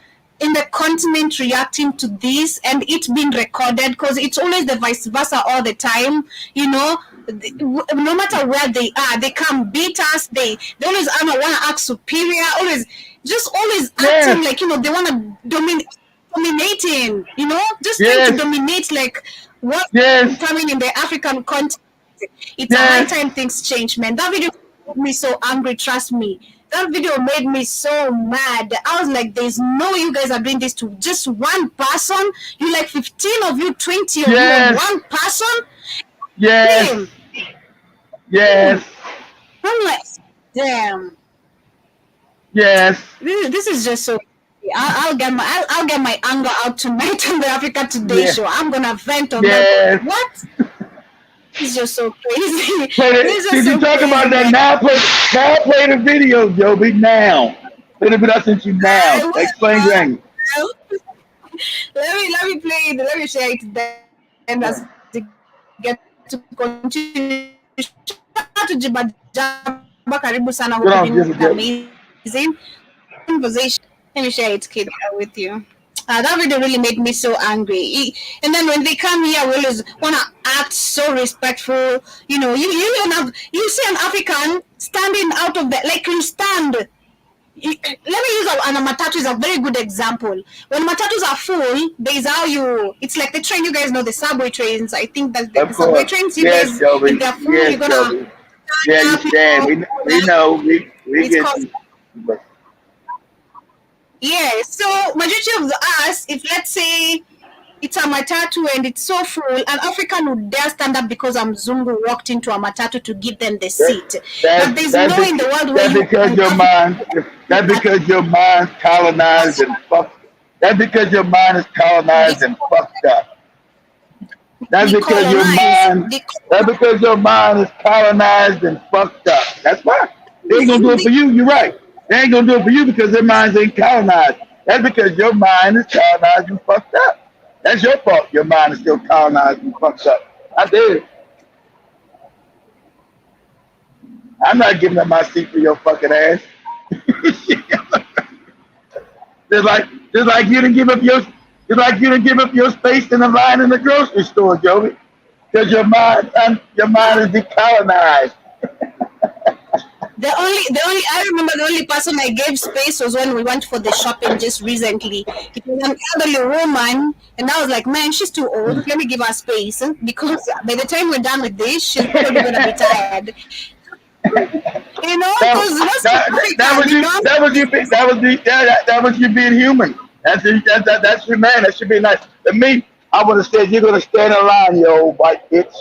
in the continent reacting to this and it being recorded, because it's always the vice versa all the time. You know, no matter where they are, they come beat us. They always want to act superior. Always acting like, you know, they want to dominating. You know, just trying to dominate like what's coming in the African continent. It's a high time things change, man. That video made me so angry, trust me. That video made me so mad. I was like, there's no way you guys are doing this to just one person. You like 15 of you, 20 of you, one person? Yes. Yes. I'm like, damn. Yes. This is just so. I'll get my anger out tonight on the Africa Today Yeah. show. I'm gonna vent on Yes. that. What? It's just so crazy. Play it. It's just Did you so talk crazy, about that man. now? Play the video, Joby. Now. Play the video I sent you now. I will, Explain Granny. let me play it. Let me share it then as we get to continue. Shout out to Jibajaba Karibu Sana who Get put on, in Jibba. amazing conversation. Let me share it, kid, with you. That video really made me so angry. And then when they come here, we always want to act so respectful. You know, you see an African standing out of the, like you stand. Let me use a matatu is a very good example. When matatus are full, there's how it's like the train. You guys know the subway trains. I think that the Of subway course. trains. You Yes, guys, Joby. if they're full, Yes, you're gonna Joby. Yeah, you stand. We know. We it's get called. you. Yeah, so majority of us, if let's say it's a matatu and it's so full, an African would dare stand up because a Mzungu walked into a matatu to give them the seat. But there's no in the world where That's you because your mind. That's because your mind's colonized and fucked. That's because your mind is colonized and fucked up. That's because your mind. That's because your mind is colonized and fucked up. That's why they ain't gonna do it for you. You're right. They ain't gonna do it for you because their minds ain't colonized. That's because your mind is colonized and fucked up. That's your fault. Your mind is still colonized and fucked up. I did. I'm not giving up my seat for your fucking ass. just like you didn't give up your space in the line in the grocery store, Joey. Because your mind is decolonized. I remember the only person I gave space was when we went for the shopping just recently. It was an elderly woman, and I was like, man, she's too old. Let me give her space because by the time we're done with this, she's probably gonna be tired. You know, because that was you being human. That's humane. That should be nice. To me, I would have said you're gonna stand in line, you old white bitch.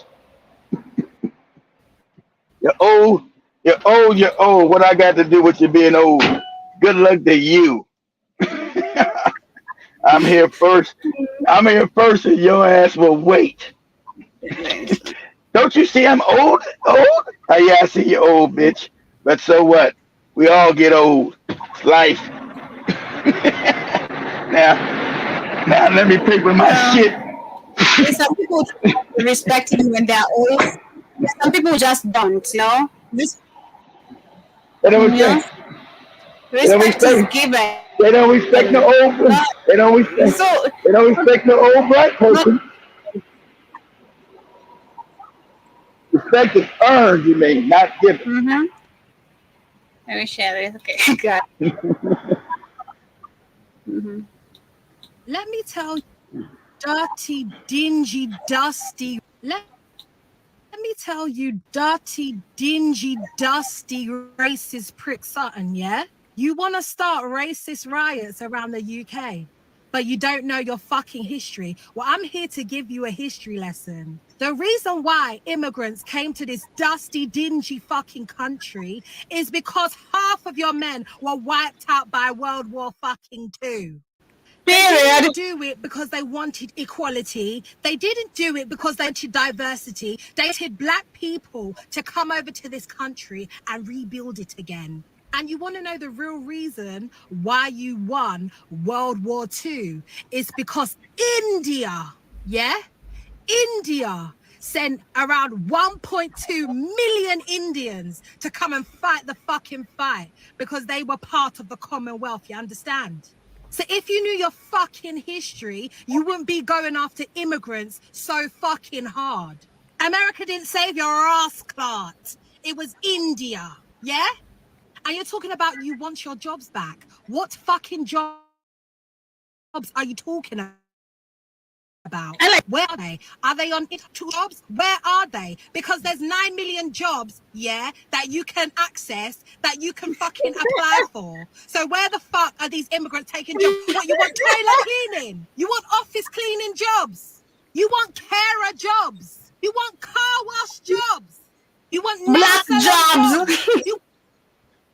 You're old. You're old. What I got to do with you being old? Good luck to you. I'm here first, and your ass will wait. Don't you see I'm old? Old? Oh yeah, I see you old, bitch. But so what? We all get old. It's life. now let me pick with my shit. Some people respect him when they're old. Some people just don't, you know. They don't respect. Respect is given. They don't respect the old person. They don't respect the old black person. Respect is earned, you mean, not given. Mm-hmm. Let me share it. Okay, got it. Mm-hmm. Let me tell you, dirty, dingy, dusty. Let me tell you, dirty, dingy, dusty, racist prick Sutton, yeah? You want to start racist riots around the UK, but you don't know your fucking history. Well, I'm here to give you a history lesson. The reason why immigrants came to this dusty, dingy fucking country is because half of your men were wiped out by World War fucking II. They didn't do it because they wanted equality. They didn't do it because they wanted diversity. They wanted black people to come over to this country and rebuild it again. And you want to know the real reason why you won World War II is because India, India sent around 1.2 million Indians to come and fight the fucking fight because they were part of the Commonwealth, you understand? So if you knew your fucking history, you wouldn't be going after immigrants so fucking hard. America didn't save your ass, Clark. It was India, yeah? And you're talking about you want your jobs back. What fucking jobs are you talking about? Where are they? Are they on jobs? Where are they? Because there's 9 million jobs, that you can access, that you can fucking apply for. So where the fuck are these immigrants taking jobs? What, you want toilet cleaning? You want office cleaning jobs? You want carer jobs? You want car wash jobs? You want Black nail salon jobs. You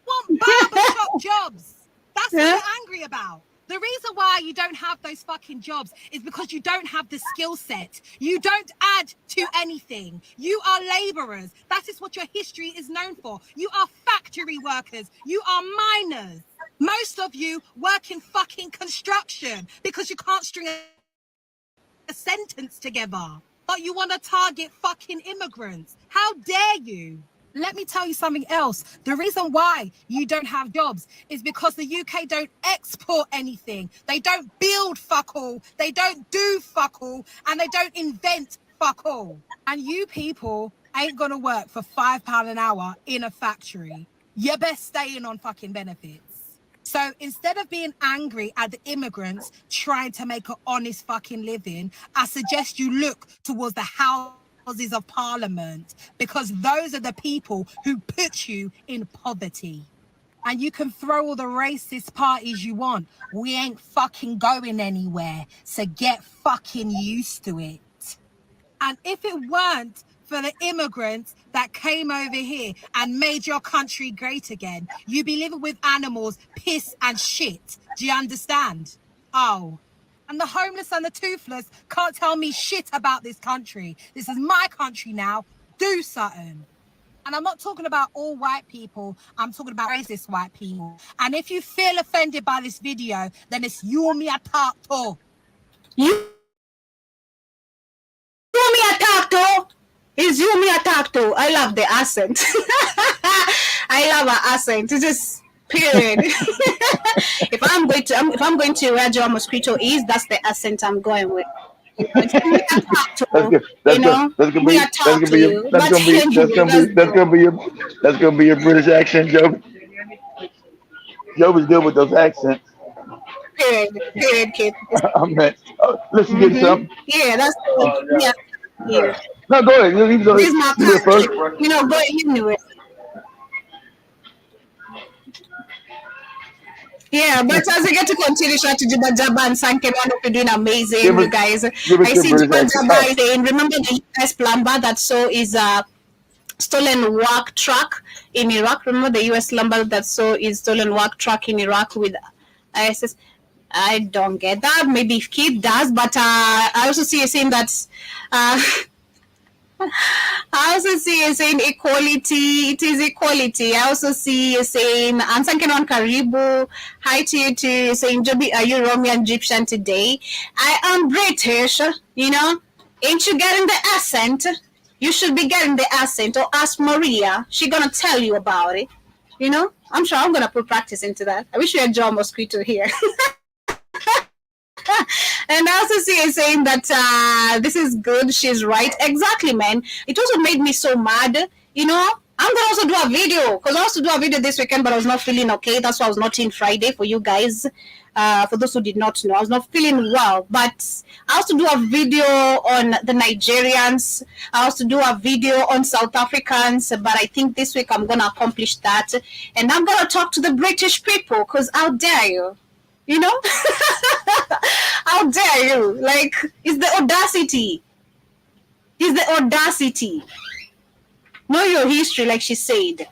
want barbershop jobs. That's what you're angry about. The reason why you don't have those fucking jobs is because you don't have the skill set. You don't add to anything. You are laborers. That is what your history is known for. You are factory workers. You are miners. Most of you work in fucking construction because you can't string a sentence together. But you want to target fucking immigrants. How dare you? Let me tell you something else. The reason why you don't have jobs is because the UK don't export anything. They don't build fuck all. They don't do fuck all. And they don't invent fuck all. And you people ain't going to work for £5 an hour in a factory. You're best staying on fucking benefits. So instead of being angry at the immigrants trying to make an honest fucking living, I suggest you look towards the houses of parliament, because those are the people who put you in poverty. And you can throw all the racist parties you want. We ain't fucking going anywhere. So get fucking used to it. And if it weren't for the immigrants that came over here and made your country great again, you'd be living with animals, piss and shit. Do you understand? Oh. And the homeless and the toothless can't tell me shit about this country. This is my country now. Do something. And I'm not talking about all white people. I'm talking about racist white people. And if you feel offended by this video, then it's you me a talk to. You me a talk to. Is you me a talk to. I love the accent. I love her accent. It's just period. if I'm going to where Joe Mosquito is, that's the accent I'm going with. That's gonna be your British accent, Joe. Joe was good with those accents. Period, kid. Let's get something. Yeah, that's yeah. No, go ahead. This is my first. Go ahead, you knew it. Yeah, but as we get to continue, shout to Juba Jabba and Sanke, you're doing amazing, you guys. I see Juba Jabba is saying, remember the US plumber that saw is a stolen work truck in Iraq? Remember the US plumber that saw is stolen work truck in Iraq with ISS? I don't get that. Maybe if Kid does, but I also see you saying that. I also see you saying equality. It is equality. I also see you saying Ansankenon Karibu. Hi to you too. Saying Joby, are you Romeo Egyptian today? I am British. Ain't you getting the accent? You should be getting the accent. Or ask Maria. She gonna tell you about it. I'm sure I'm gonna put practice into that. I wish we had John Mosquito here. And I also see her saying that this is good. She's right. Exactly, man. It also made me so mad. I'm going to also do a video, because I also do a video this weekend, but I was not feeling okay. That's why I was not in Friday for you guys. For those who did not know, I was not feeling well. But I also do a video on the Nigerians. I also do a video on South Africans. But I think this week I'm going to accomplish that. And I'm going to talk to the British people, because how dare you? How dare you? Like, it's the audacity. It's the audacity. Know your history, like she said.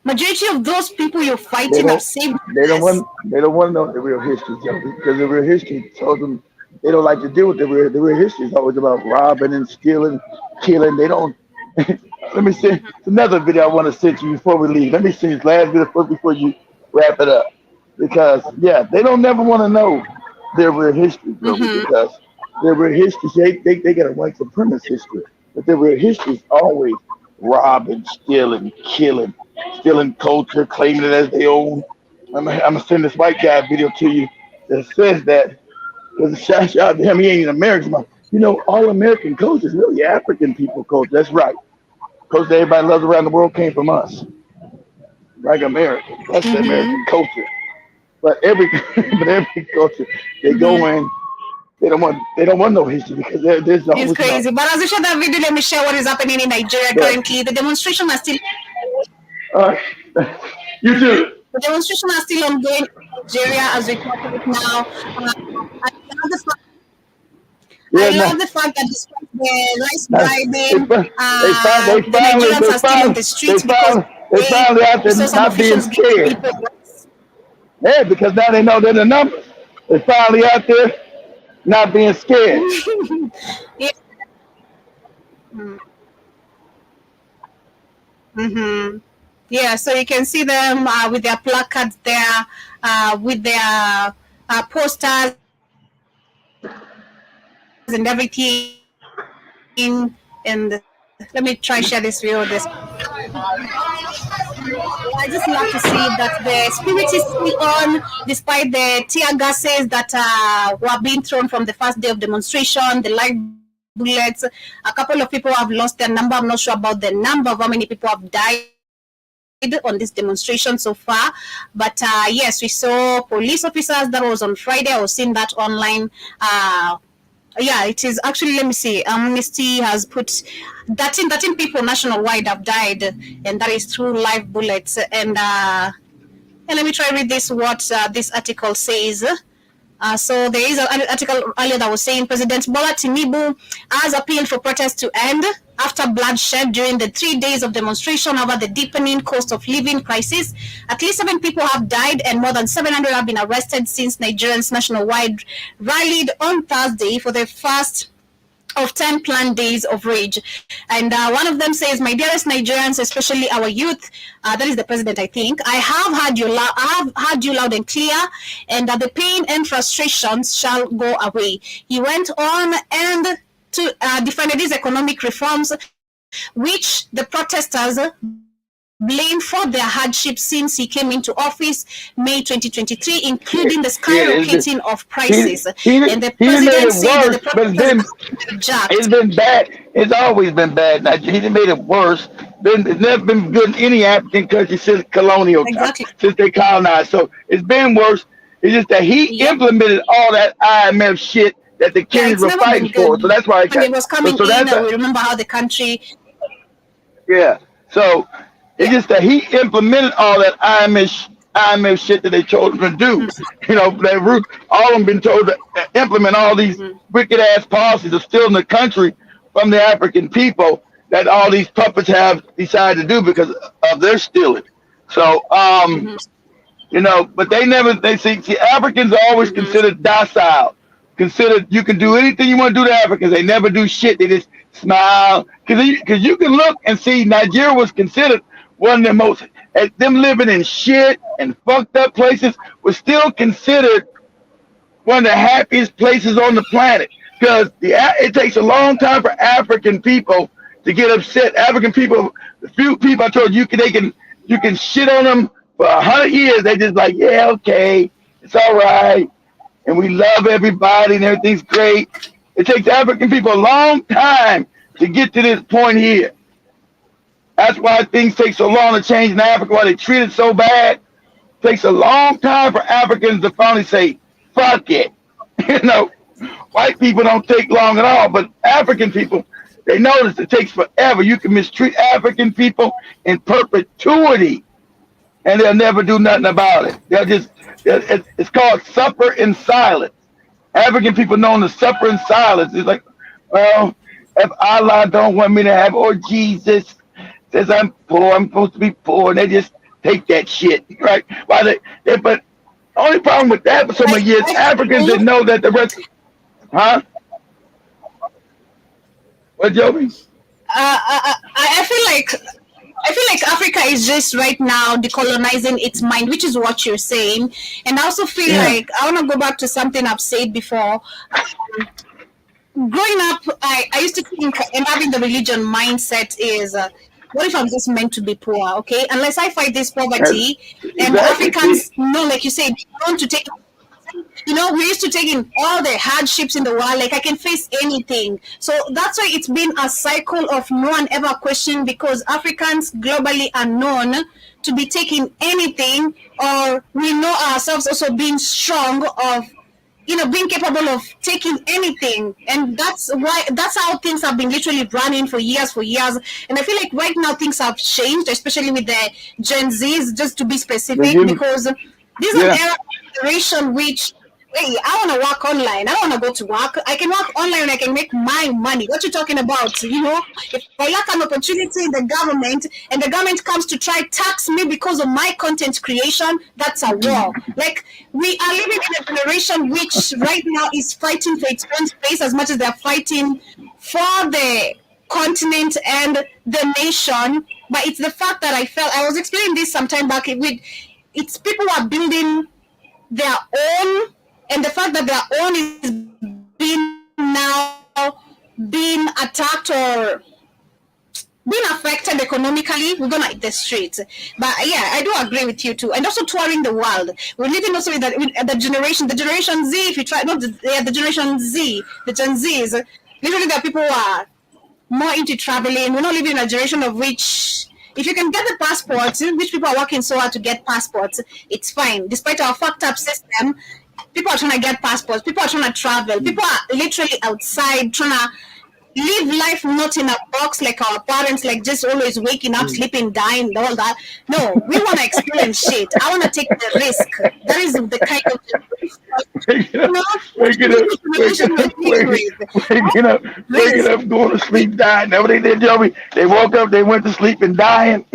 Majority of those people you're fighting have saved. They don't want to know the real history, because the real history told them they don't like to deal with the real history. Is always about robbing and stealing, killing. They don't. Let me see. It's another video I want to send you before we leave. Let me see this last video before you wrap it up. Because they don't never want to know their real history, bro. Because their real history, they got a white supremacist history, but their real history is always robbing, stealing, killing, stealing culture, claiming it as their own. I'm gonna send this white guy video to you that says that, because shout out to him, he ain't an American. All American culture is really African people culture. That's right. Culture everybody loves around the world came from us, like America. That's the American culture. But every culture they go in, they don't want no history, because there's always. It's crazy. But as I share that video, let me share what is happening in Nigeria currently. The demonstration are still. You too. The demonstration are still ongoing in Nigeria as we talk about it now. I love the fact that despite the rice They bribing, the Nigerians are still on the streets because they finally out we saw there some not being officials giving scared. people. Yeah, because now they know they're the numbers. They finally out there not being scared. Yeah. Mm-hmm. Yeah, so you can see them with their placards there, with their posters and everything. And let me try share this video. I just love to see that the spirit is still on, despite the tear gases that were being thrown from the first day of demonstration, the live bullets. A couple of people have lost their number. I'm not sure about the number of how many people have died on this demonstration so far, but yes, we saw police officers. That was on Friday. I was seeing that online. Yeah, it is actually, let me see, Amnesty has put 13 people nationwide have died, and that is through live bullets. And let me try read this, what this article says. So there is an article earlier that was saying President Bola Tinubu has appealed for protests to end after bloodshed during the 3 days of demonstration over the deepening cost of living crisis. At least 7 people have died and more than 700 have been arrested since Nigerians nationwide rallied on Thursday for the first of 10 planned days of rage. And one of them says, my dearest Nigerians, especially our youth, that is the president, I think, I have heard you loud and clear, and the pain and frustrations shall go away. He went on and to defend these economic reforms, which the protesters blame for their hardship since he came into office May 2023, including the skyrocketing of prices. And the president said that the it's been bad. It's always been bad. Now, he made it worse. It's never been good in any African country since colonial time, since they colonized. So it's been worse. It's just that he implemented all that IMF shit that the Kenyans were fighting for. So that's why it was coming in. We remember how the country. Yeah. So. It's just that he implemented all that IMF shit that they told him to do. You know, all of them been told to implement all these wicked ass policies of stealing the country from the African people that all these puppets have decided to do because of their stealing. So, you know, but they see Africans are always considered docile. Considered you can do anything you want to do to Africans. They never do shit. They just smile. Because you can look and see Nigeria was considered one of the most, them living in shit and fucked up places, was still considered one of the happiest places on the planet. Because it takes a long time for African people to get upset. African people, the few people I told you, you can shit on them for 100 years. They just like, yeah, okay, it's all right, and we love everybody and everything's great. It takes African people a long time to get to this point here. That's why things take so long to change in Africa, why they treat it so bad. It takes a long time for Africans to finally say, fuck it. You know, white people don't take long at all, but African people, they notice it takes forever. You can mistreat African people in perpetuity, and they'll never do nothing about it. It's called suffer in silence. African people known to suffer in silence. It's like, well, if Allah don't want me to have, or Jesus says I'm poor, I'm supposed to be poor, and they just take that shit, right? But the only problem with that for so many years, Africans didn't know that the rest, huh? What, Joby? I feel like Africa is just right now decolonizing its mind, which is what you're saying. And I also feel like I want to go back to something I've said before. Growing up, I used to think, and having the religion mindset is, what if I'm just meant to be poor? Okay, unless I fight this poverty, and Africans know, like you said, want to take. You know, we used to take in all the hardships in the world, like I can face anything. So that's why it's been a cycle of no one ever questioning, because Africans globally are known to be taking anything, or we know ourselves also being strong of, you know, being capable of taking anything. And that's how things have been literally running for years. And I feel like right now things have changed, especially with the Gen Zs, just to be specific, because this is an era of generation which Hey, I want to work online. I don't want to go to work. I can work online and I can make my money. What you talking about? You know, if I lack an opportunity in the government and the government comes to try tax me because of my content creation, that's a war. Like, we are living in a generation which right now is fighting for its own space as much as they're fighting for the continent and the nation. But it's the fact that I was explaining this some time back. It's people who are building their own, and the fact that their own is being attacked or being affected economically, we're gonna hit the streets. But yeah, I do agree with you too. And also touring the world. We're living also with the generation Z. If you try, not the generation Z, the Gen Zs. Literally, there are people who are more into traveling. We're not living in a generation of which, if you can get the passports, which people are working so hard to get passports, it's fine. Despite our fucked up system, people are trying to get passports. People are trying to travel. People are literally outside trying to live life not in a box like our parents, like just always waking up, sleeping, dying, all that. No, we want to experience shit. I want to take the risk. That is the kind of waking up, going to sleep, dying. That's what they did, Joey. They woke up, they went to sleep and dying.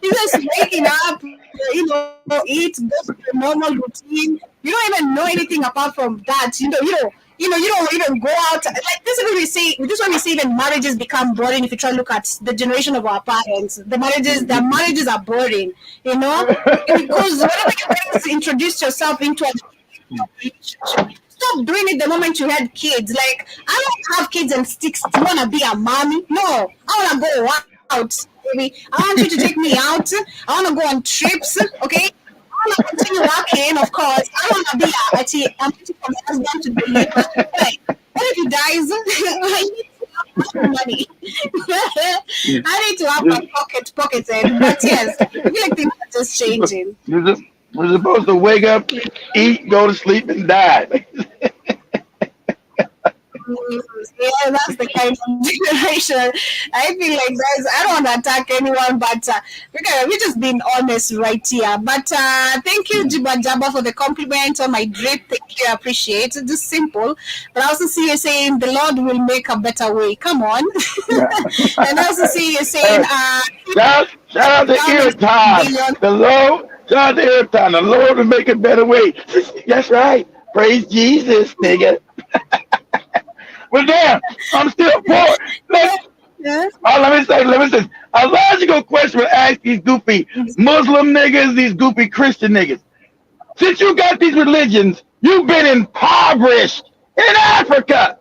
You just waking up, eat, go to the normal routine. You don't even know anything apart from that. You don't even go out. Like this is what we say. This is when we say even marriages become boring. If you try to look at the generation of our parents, their marriages are boring. Because whenever you introduce yourself into a stop doing it the moment you had kids. Like, I don't have kids and want to be a mommy. No, I want to go out. Baby. I want you to take me out. I want to go on trips. Okay. I want to continue working, of course. I want to be I'm waiting for my husband to deliver. Like, what if he dies? I need to have money. I need to have my pockets in. But yes, I feel like things are just changing. We're supposed to wake up, eat, go to sleep, and die. Yeah, that's the kind of generation. I feel like I don't want to attack anyone, but we're just being honest right here. But thank you, Jiba Jabba, for the compliment on my drip. Thank you, I appreciate it. Just simple. But I also see you saying the Lord will make a better way. Come on. And I also see you saying shout out to Irritan. The Lord, shout out to Irritan. The Lord will make a better way. That's right. Praise Jesus, nigga. Well, damn, I'm still poor. Let me say, a logical question to ask these goofy Muslim niggas, these goofy Christian niggas. Since you got these religions, you've been impoverished in Africa.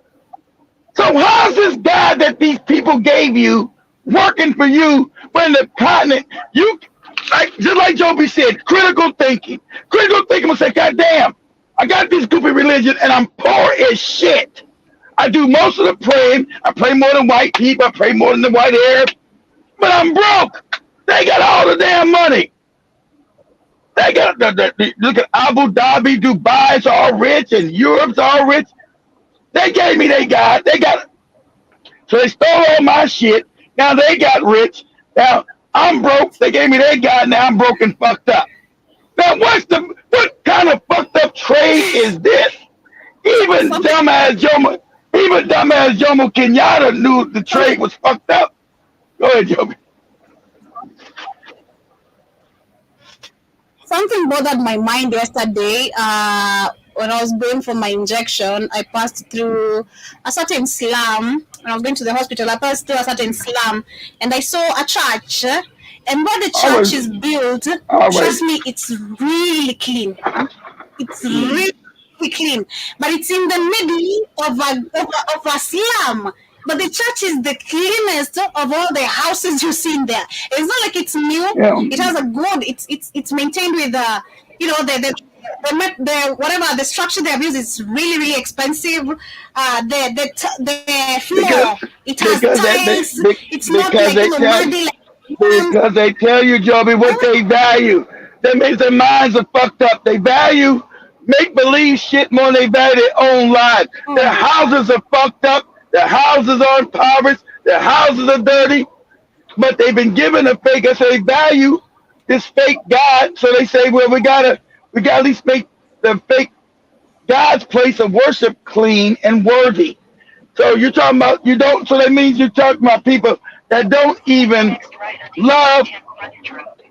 So how's this God that these people gave you working for you when the continent, just like Joby said, critical thinking. Critical thinking will say, God damn, I got this goofy religion and I'm poor as shit. I do most of the praying. I pray more than white people. I pray more than the white Arabs. But I'm broke. They got all the damn money. They got look at Abu Dhabi, Dubai's all rich, and Europe's all rich. They gave me they got. So they stole all my shit. Now they got rich. Now I'm broke. They gave me they got. Now I'm broke and fucked up. Now what kind of fucked up trade is this? Even dumbass Jomo Kenyatta knew the trade was fucked up. Go ahead, Joby. Something bothered my mind yesterday. When I was going for my injection, I passed through a certain slum. When I was going to the hospital, I passed through a certain slum, and I saw a church. And where the church is built, trust me, it's really clean. It's really clean, but it's in the middle of a slum. But the church is the cleanest of all the houses you see in there. It's not like it's new. Yeah. It has a good. It's maintained with the whatever the structure they have used is really really expensive. The floor it has tiles. It's not like muddy. Because they tell you, Joby, what they value. That means their minds are fucked up. They value make-believe shit more than they value their own lives. Their houses are fucked up. Their houses are impoverished. Their houses are dirty. But they've been given a fake. So they value this fake God. So they say, well, we gotta at least make the fake God's place of worship clean and worthy. So you're talking about you don't. So that means you're talking about people that don't even love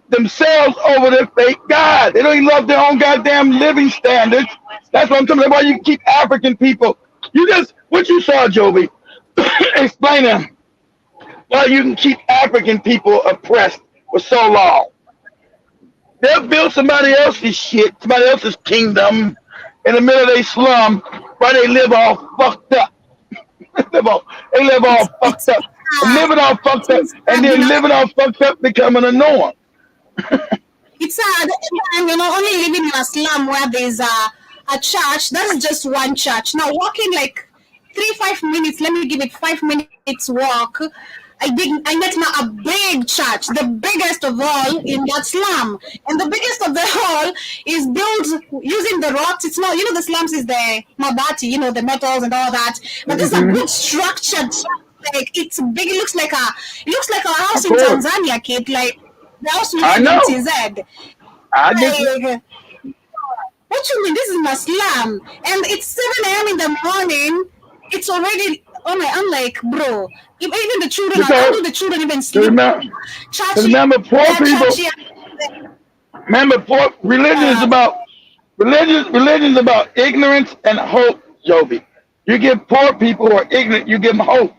themselves over their fake God. They don't even love their own goddamn living standards. That's what I'm talking about. Why you keep African people? You just what you saw, Joby. Explain them why you can keep African people oppressed for so long. They'll build somebody else's shit, somebody else's kingdom in the middle of their slum, where they live all fucked up. They live all fucked up. Living all fucked up, and then living all fucked up becoming a norm. It's sad, and only living in a slum where there's a church. That's just one church. Now walking like 3-5 minutes. Let me give it 5 minutes walk. I met now a big church, the biggest of all in that slum, and the biggest of the all is built using the rocks. It's not, the slums is the mabati, the metals and all that, but this is a good structured. Like it's big. It looks like a house in Tanzania, kid. Like the house we live in TZ. What you mean? This is my slum, and it's 7 a.m. in the morning. It's already. Oh my! I'm like, bro. Even the children. How do the children even sleep? Remember, poor people. Remember, poor religion is about religion is about ignorance and hope, Joby. You give poor people who are ignorant, you give them hope.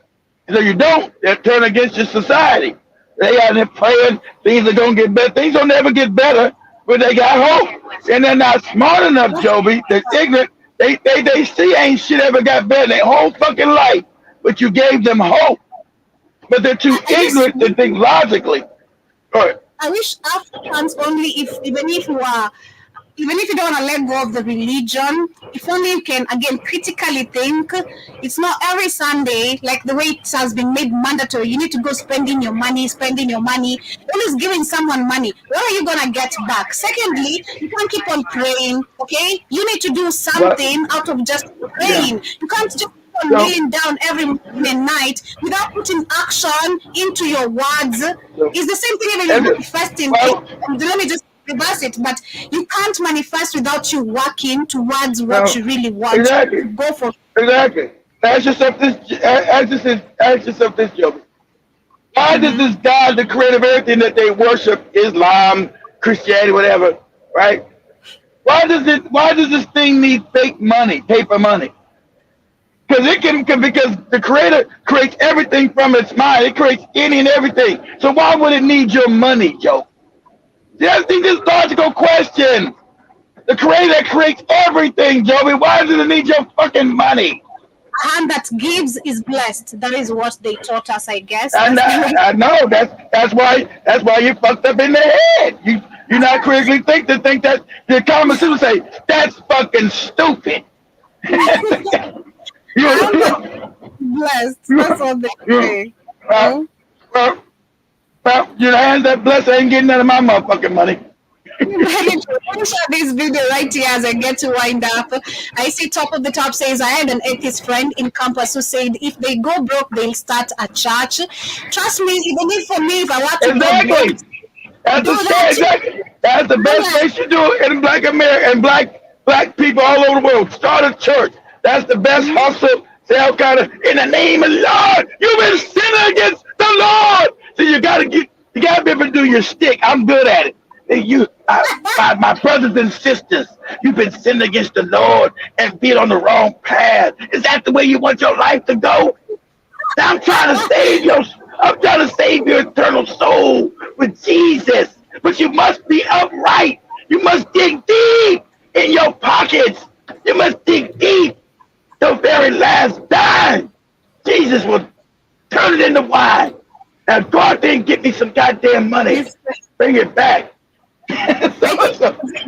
So you don't, they'll turn against your society. They out there praying things are gonna get better. Things don't never get better, but they got hope. And they're not smart enough, Joby. They're ignorant. They see ain't shit ever got better their whole fucking life. But you gave them hope. But they're too ignorant to think logically. Right. I wish Africans only even if you don't want to let go of the religion, if only you can again critically think. It's not every Sunday like the way it has been made mandatory. You need to go spending your money. Always giving someone money. What are you gonna get back? Secondly, you can't keep on praying. Okay, you need to do something out of just praying. You can't just kneeling down every morning and night without putting action into your words. It's the same thing even in manifesting. Let me just reverse it, but you can't manifest without you working towards what you really want. Exactly. Go for exactly. Ask yourself this, Joby. Why does this God, the creator of everything that they worship, Islam, Christianity, whatever, right? Why does this thing need fake money, paper money? Because the creator creates everything from its mind. It creates any and everything. So why would it need your money, Joe? Just think this logical question. The creator creates everything, Joey. Why does it need your fucking money? A hand that gives is blessed. That is what they taught us, I guess. I know. That's why you fucked up in the head. You not critically think that the common sense say that's fucking stupid. Blessed. That's what they say. Well, your hands that blessed ain't getting none of my motherfucking money. Let me share this video right here as I get to wind up. I see top of the top says, I had an atheist friend in campus who said if they go broke, they'll start a church. Trust me, even if for me, if I want to go broke, that's the best place you do it in Black America and black people all over the world. Start a church. That's the best hustle. Say all kind of in the name of the Lord. You've been sinning against the Lord. So you gotta be able to do your stick. I'm good at it. My brothers and sisters, you've been sinning against the Lord and being on the wrong path. Is that the way you want your life to go? Now I'm trying to save your eternal soul with Jesus. But you must be upright. You must dig deep in your pockets. You must dig deep. The very last dime. Jesus will turn it into wine. Now God didn't give me some goddamn money. Bring it back. The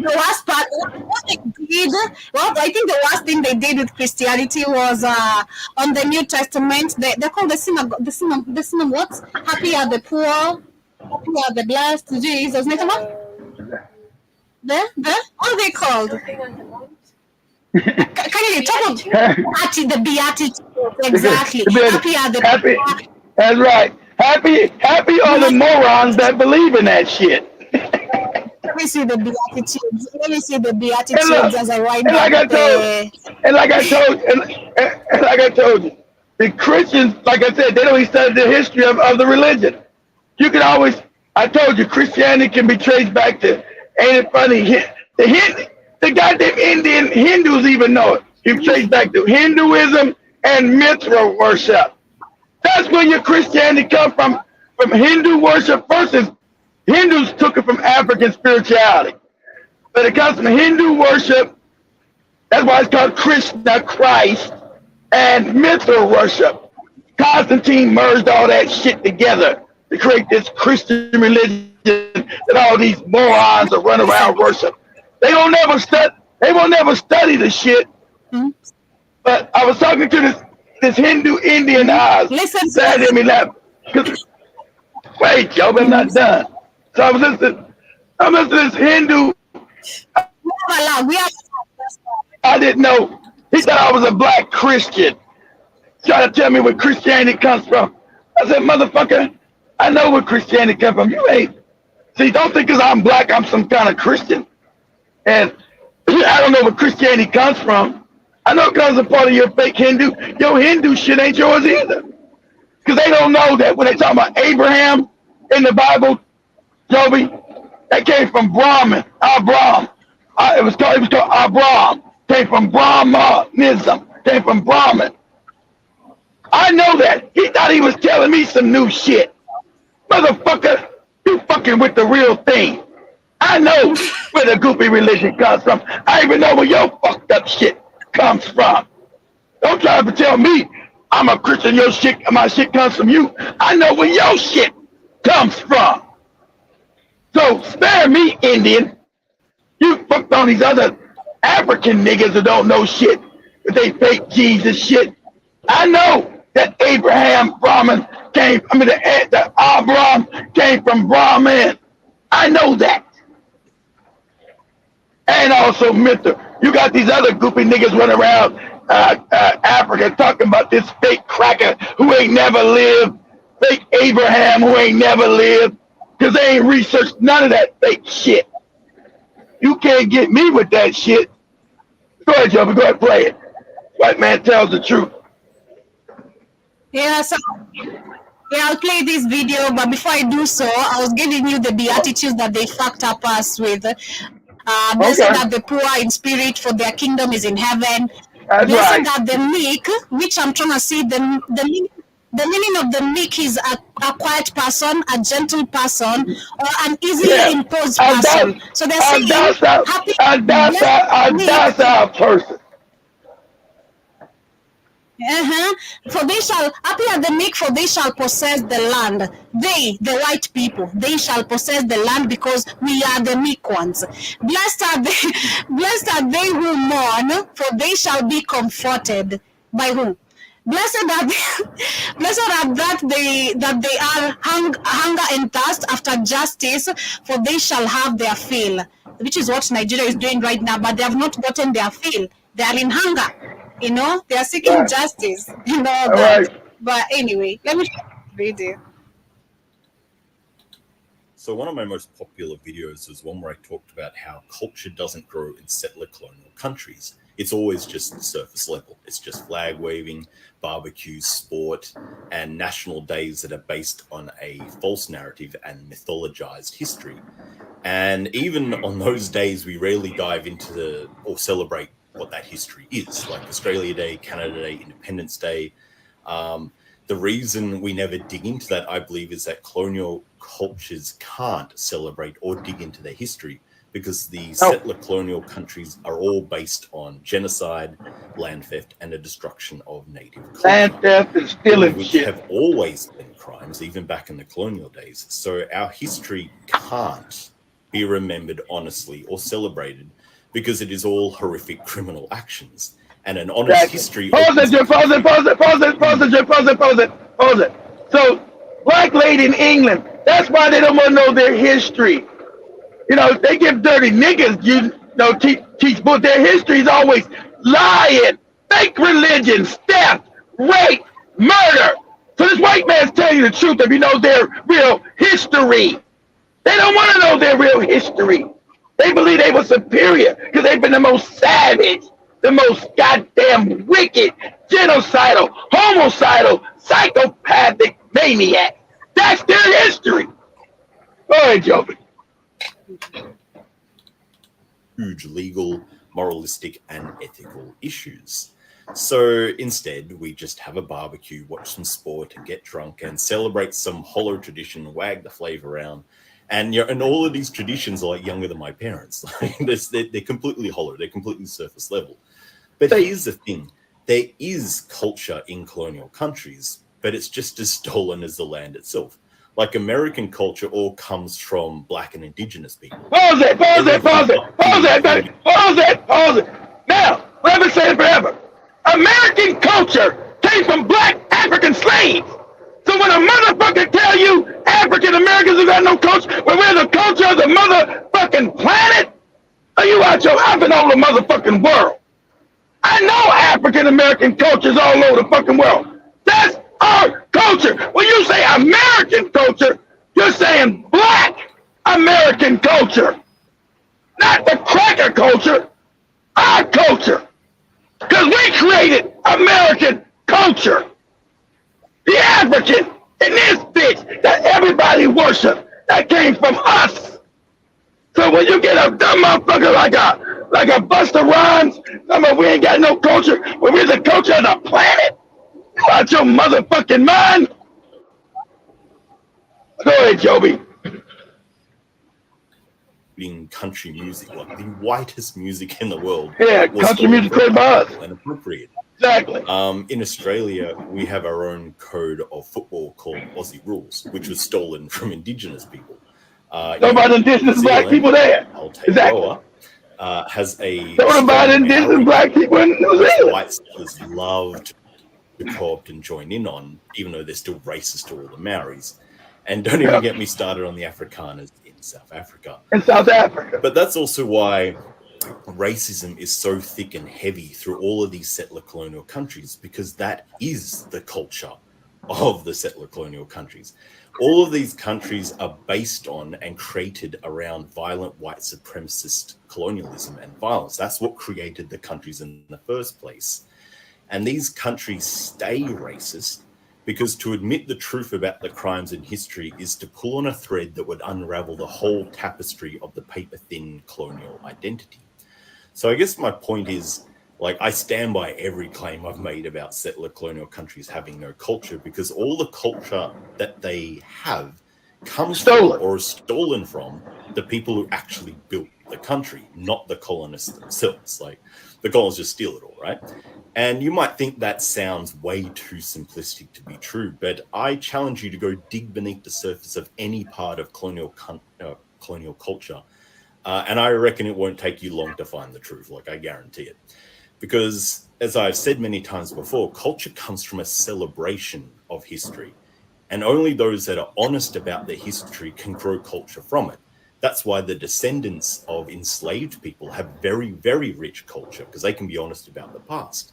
worst part, what they did, I think the worst thing they did with Christianity was on the New Testament. They're called the synagogue. What? Happy are the poor, happy are the blessed. Jesus, what are they called? Can you talk about the Beatitudes? Exactly. Happy are the poor. That's right. Happy are the morons that believe in that shit. me see the beatitudes. Let me see the And beatitudes look, as I wind and like I up. told, and like I told you, the Christians, like I said, they don't even study the history of the religion. You can always, I told you, Christianity can be traced back to, ain't it funny? The goddamn Indian Hindus even know it. You trace back to Hinduism and Mithra worship. That's where your Christianity comes from Hindu worship versus Hindus took it from African spirituality. But it comes from Hindu worship. That's why it's called Krishna, Christ, and Mithra worship. Constantine merged all that shit together to create this Christian religion that all these morons are running around worship. They won't never study the shit. Hmm? But I was talking to this Hindu Indian eyes. Listen, That made me laugh. Wait, Joe, I'm not done. So I'm listening to this Hindu. I didn't know. He thought I was a black Christian. Trying to tell me where Christianity comes from. I said, motherfucker, I know where Christianity comes from. You ain't. See, don't think because I'm black, I'm some kind of Christian. And I don't know where Christianity comes from. I know it comes a part of your fake Hindu. Your Hindu shit ain't yours either. Because they don't know that when they talk about Abraham in the Bible, Joby, that came from Brahman, Abram. It was called Abram. Came from Brahmanism. Came from Brahman. I know that. He thought he was telling me some new shit. Motherfucker, you fucking with the real thing. I know where the goofy religion comes from. I even know where your fucked up shit comes from. Don't try to tell me I'm a Christian, my shit comes from you. I know where your shit comes from. So spare me, Indian. You fucked on these other African niggas who don't know shit. But they fake Jesus shit. I know that Abraham Brahman the Abram came from Brahman. I know that. And also Mithra. You got these other goofy niggas running around Africa talking about this fake cracker who ain't never lived, fake Abraham who ain't never lived, because they ain't researched none of that fake shit. You can't get me with that shit. Go ahead, Joe. Go ahead, play it. White man tells the truth. Yeah, I'll play this video, but before I do so, I was giving you the beatitudes that they fucked up us with. Blessed are the poor in spirit, for their kingdom is in heaven. That's Blessed right. are the meek, which I'm trying to see. The meaning of the meek is a quiet person, a gentle person, or an easily imposed person. So they're saying, happy, a docile person. For they shall, happy are the meek, for they shall possess the land. They, the white people, they shall possess the land because we are the meek ones. Blessed are they who mourn, for they shall be comforted. By whom? Blessed are that they are hunger and thirst after justice, for they shall have their fill. Which is what Nigeria is doing right now, but they have not gotten their fill. They are in hunger. You know, they are seeking justice. You know that. Right. But anyway, let me show you the video. So one of my most popular videos is one where I talked about how culture doesn't grow in settler colonial countries. It's always just surface level. It's just flag waving, barbecues, sport, and national days that are based on a false narrative and mythologized history. And even on those days, we rarely dive into or celebrate what that history is, like Australia Day, Canada Day, Independence Day. The reason we never dig into that, I believe, is that colonial cultures can't celebrate or dig into their history because the settler colonial countries are all based on genocide, land theft, and the destruction of native culture. Land theft and stealing which shit. have always been crimes, even back in the colonial days. So our history can't be remembered honestly or celebrated because it is all horrific criminal actions. And an honest history... Pause it. So, black lady in England, that's why they don't want to know their history. You know, they give dirty niggas, teach, but their history is always lying, fake religion, theft, rape, murder. So this white man's telling you the truth if you know their real history. They don't want to know their real history. They believe they were superior because they've been the most savage, the most goddamn wicked, genocidal, homicidal, psychopathic maniac. That's their history. Go ahead, Joby. Huge legal, moralistic, and ethical issues. So instead, we just have a barbecue, watch some sport, and get drunk and celebrate some hollow tradition, wag the flag around. And and all of these traditions are like younger than my parents. They're completely hollow. They're completely surface level. But here's the thing. There is culture in colonial countries, but it's just as stolen as the land itself. Like American culture all comes from Black and Indigenous people. Pause it. Now, I've been saying forever. American culture came from Black African slaves. So when a motherfucker tell you African Americans have got no culture, when we're the culture of the motherfucking planet, are you out your I've been all the motherfucking world. I know African American cultures all over the fucking world. That's our culture. When you say American culture, you're saying Black American culture. Not the cracker culture, our culture. Because we created American culture. The African in this bitch that everybody worships, that came from us. So when you get a dumb motherfucker like a Busta Rhymes, we ain't got no culture, but we're the culture of the planet? You out your motherfucking mind? Go ahead, Joby. In country music, like the whitest music in the world. Yeah, country music created by us. And appropriated. Exactly. In Australia, we have our own code of football called Aussie Rules, which was stolen from Indigenous people. About Indigenous Black people there. Aotearoa, has a... What about Indigenous Black people in New Zealand? White settlers loved to co-opt and join in on, even though they're still racist to all the Maoris. And don't even get me started on the Afrikaners in South Africa. In South Africa. But that's also why racism is so thick and heavy through all of these settler colonial countries, because that is the culture of the settler colonial countries. All of these countries are based on and created around violent white supremacist colonialism and violence. That's what created the countries in the first place. And these countries stay racist because to admit the truth about the crimes in history is to pull on a thread that would unravel the whole tapestry of the paper-thin colonial identity. So I guess my point is, like, I stand by every claim I've made about settler colonial countries having no culture, because all the culture that they have comes from or is stolen from the people who actually built the country, not the colonists themselves. Like, the colonists just steal it all, right? And you might think that sounds way too simplistic to be true, but I challenge you to go dig beneath the surface of any part of colonial culture, and I reckon it won't take you long to find the truth, like I guarantee it. Because, as I've said many times before, culture comes from a celebration of history, and only those that are honest about their history can grow culture from it. That's why the descendants of enslaved people have very, very rich culture, because they can be honest about the past.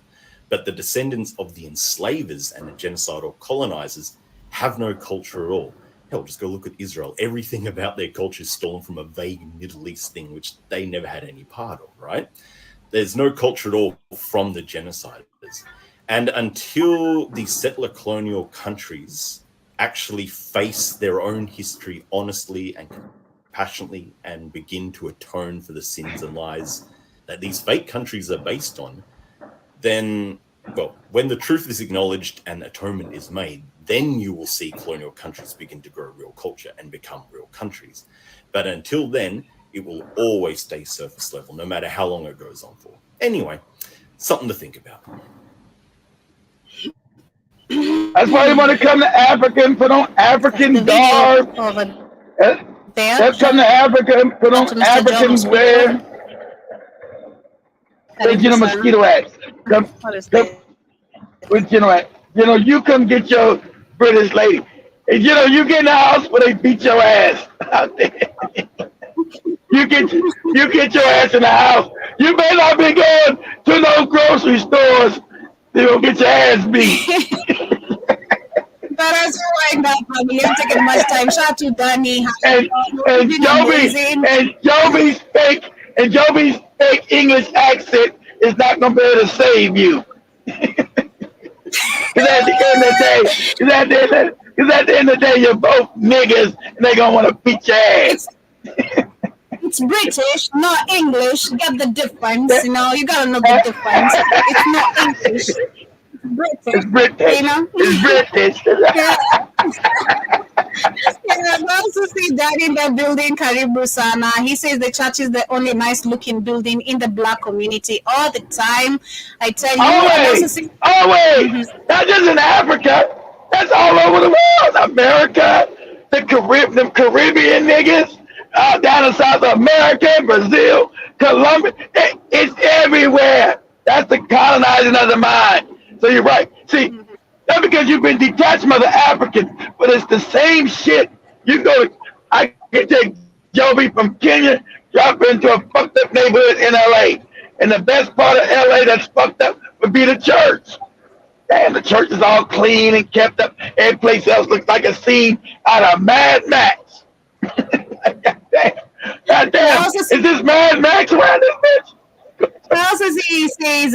But the descendants of the enslavers and the genocidal colonizers have no culture at all. Hell, just go look at Israel. Everything about their culture is stolen from a vague Middle East thing, which they never had any part of, right? There's no culture at all from the genociders. And until the settler colonial countries actually face their own history honestly and passionately and begin to atone for the sins and lies that these fake countries are based on, then, well, when the truth is acknowledged and atonement is made, then you will see colonial countries begin to grow real culture and become real countries. But until then, it will always stay surface level, no matter how long it goes on for. Anyway, something to think about. That's why you want to come to Africa and put on African garb. Let's come to Africa and put on African wear. Mosquito hats. Come, you come get your British lady. And, you get in the house where they beat your ass out there. You get your ass in the house. You may not be going to no grocery stores. They're going to get your ass beat. But as you wind up, we haven't taken much time. Shout out to Danny. And Joby's fake English accent is not gonna be able to save you. Because at the end of the day, you're both niggas, and they gonna want to beat your ass. It's British, not English. Get the difference, you know. You gotta know the difference. It's not English. It's British. You know? It's British. Yeah. I also see that in the building, Karibu Sana. He says the church is the only nice-looking building in the black community all the time. I tell you. Always. Not just in Africa. That's all over the world. America, the Caribbean niggas, down in South America, Brazil, Colombia. It's everywhere. That's the colonizing of the mind. So you're right. See, not because you've been detached from the Africans, but it's the same shit. I can take Joby from Kenya, drop into a fucked up neighborhood in LA. And the best part of LA that's fucked up would be the church. Damn, the church is all clean and kept up. Every place else looks like a scene out of Mad Max. God damn. Is this Mad Max around this bitch? I also see he says,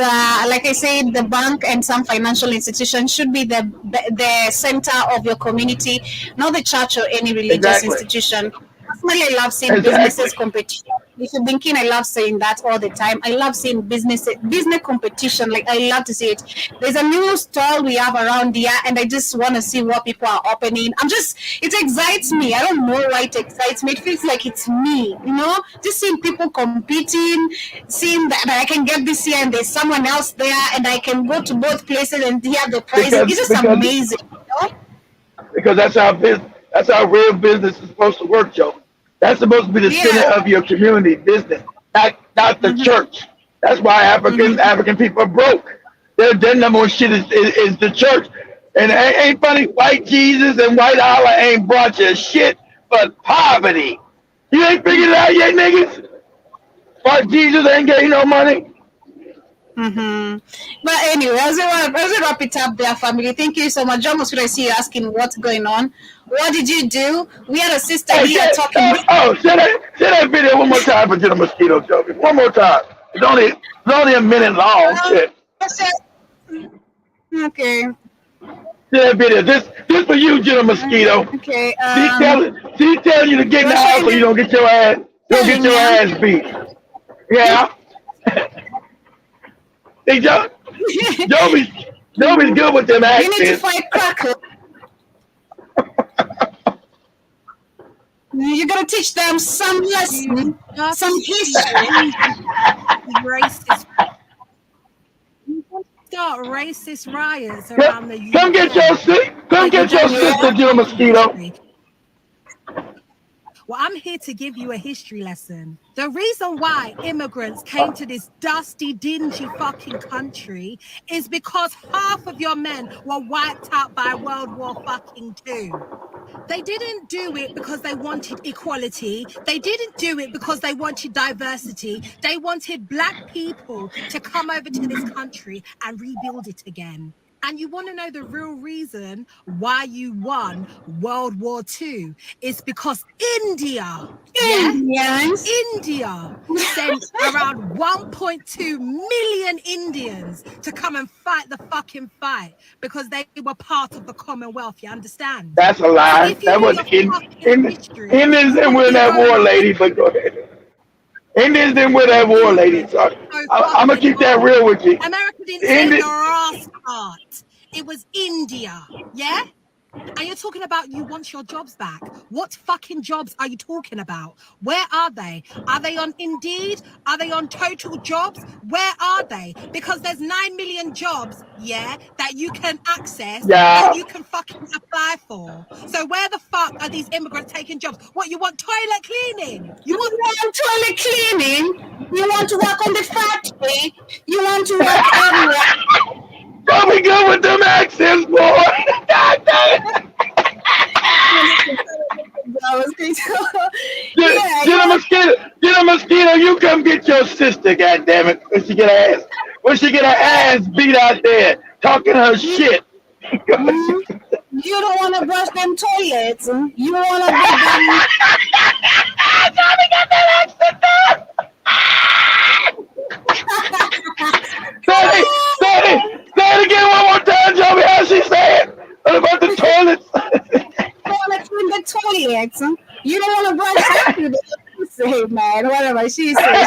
like I said, the bank and some financial institution should be the center of your community, not the church or any religious institution. Personally, I love seeing businesses competition. If you're thinking, I love saying that all the time. I love seeing business competition. Like, I love to see it. There's a new stall we have around here, and I just want to see what people are opening. It excites me. I don't know why it excites me. It feels like it's me, you know? Just seeing people competing, seeing that I can get this here and there's someone else there, and I can go to both places and hear the prices. It's just amazing, you know? Because that's how real business is supposed to work, Joe. That's supposed to be the center of your community business, not the church. That's why African people are broke. Their number one shit is the church. And it ain't funny, white Jesus and white Allah ain't brought you shit but poverty. You ain't figured it out yet, niggas? White Jesus ain't getting no money. But anyway, as we wrap it up there, family, thank you so much. John Mosquito, I see you asking what's going on. What did you do? We had a sister here talking. Say that video one more time for Jenna Mosquito, Joby. One more time. It's only a minute long. Shit. Okay. Say that video. This for you, Jenna Mosquito. Okay. She's telling you to get in the house so you don't get your ass beat. Yeah. Hey, Joby's good with them accents. You need to fight crackers. You gotta teach them some lesson, some history. Racist. Start racist riots around the UK. Come get your sister, Jill Mosquito. Well, I'm here to give you a history lesson. The reason why immigrants came to this dusty, dingy fucking country is because half of your men were wiped out by World War fucking II. They didn't do it because they wanted equality. They didn't do it because they wanted diversity. They wanted black people to come over to this country and rebuild it again. And you want to know the real reason why you won World War II is because India sent around 1.2 million Indians to come and fight the fucking fight because they were part of the Commonwealth. You understand? That's a lie. That was Indians didn't win that war, lady. But go ahead. Indians didn't win that war, lady. So I'm gonna keep that real with you. America didn't send your ass part. It was India, yeah? And you're talking about you want your jobs back. What fucking jobs are you talking about? Where are they? Are they on Indeed? Are they on Total Jobs? Where are they? Because there's 9 million jobs, yeah, that you can access, that you can fucking apply for. So where the fuck are these immigrants taking jobs? What, you want toilet cleaning? You want toilet cleaning? You want to work on the factory? You want to work everywhere? Don't be good with them accents, boy. God damn Jenna Mosquito, you come get your sister, God damn it. When she get her ass beat out there, talking her shit. You don't want to brush them toilets. You want to get them. Johnny got that accent down. Say it again one more time, Joey. How she said? What about the toilets? You want to clean the toilets. You don't want to brush them. She said, man, whatever she said.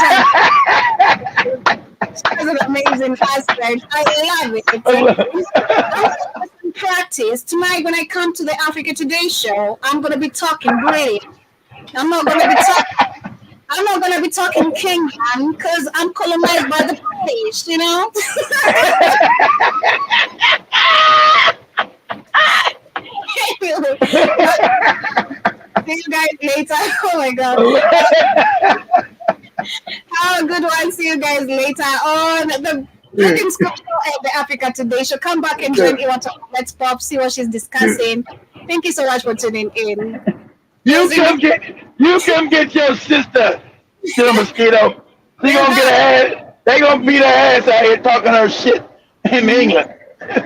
She has an amazing accent. I love it. Practice tonight when I come to the Africa Today show. I'm gonna be talking brilliant. I'm not gonna be talking Kenyan because I'm colonized by the British, you know. See you guys later. Oh my god. Have a good one. See you guys later on the Greetings Show at the Africa Today show. Come back and join Iwata. Let's pop, see what she's discussing. Thank you so much for tuning in. You come get your sister, still mosquito. She gonna get her ass. They gonna beat her ass out here talking her shit in England.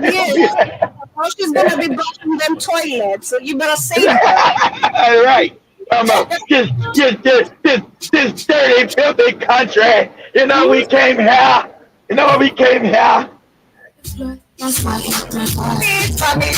Yeah. Well, she's gonna be brushing them toilets, so you better save her. All right. This dirty, filthy country. You know we came here. You know we came here. That's why it's funny.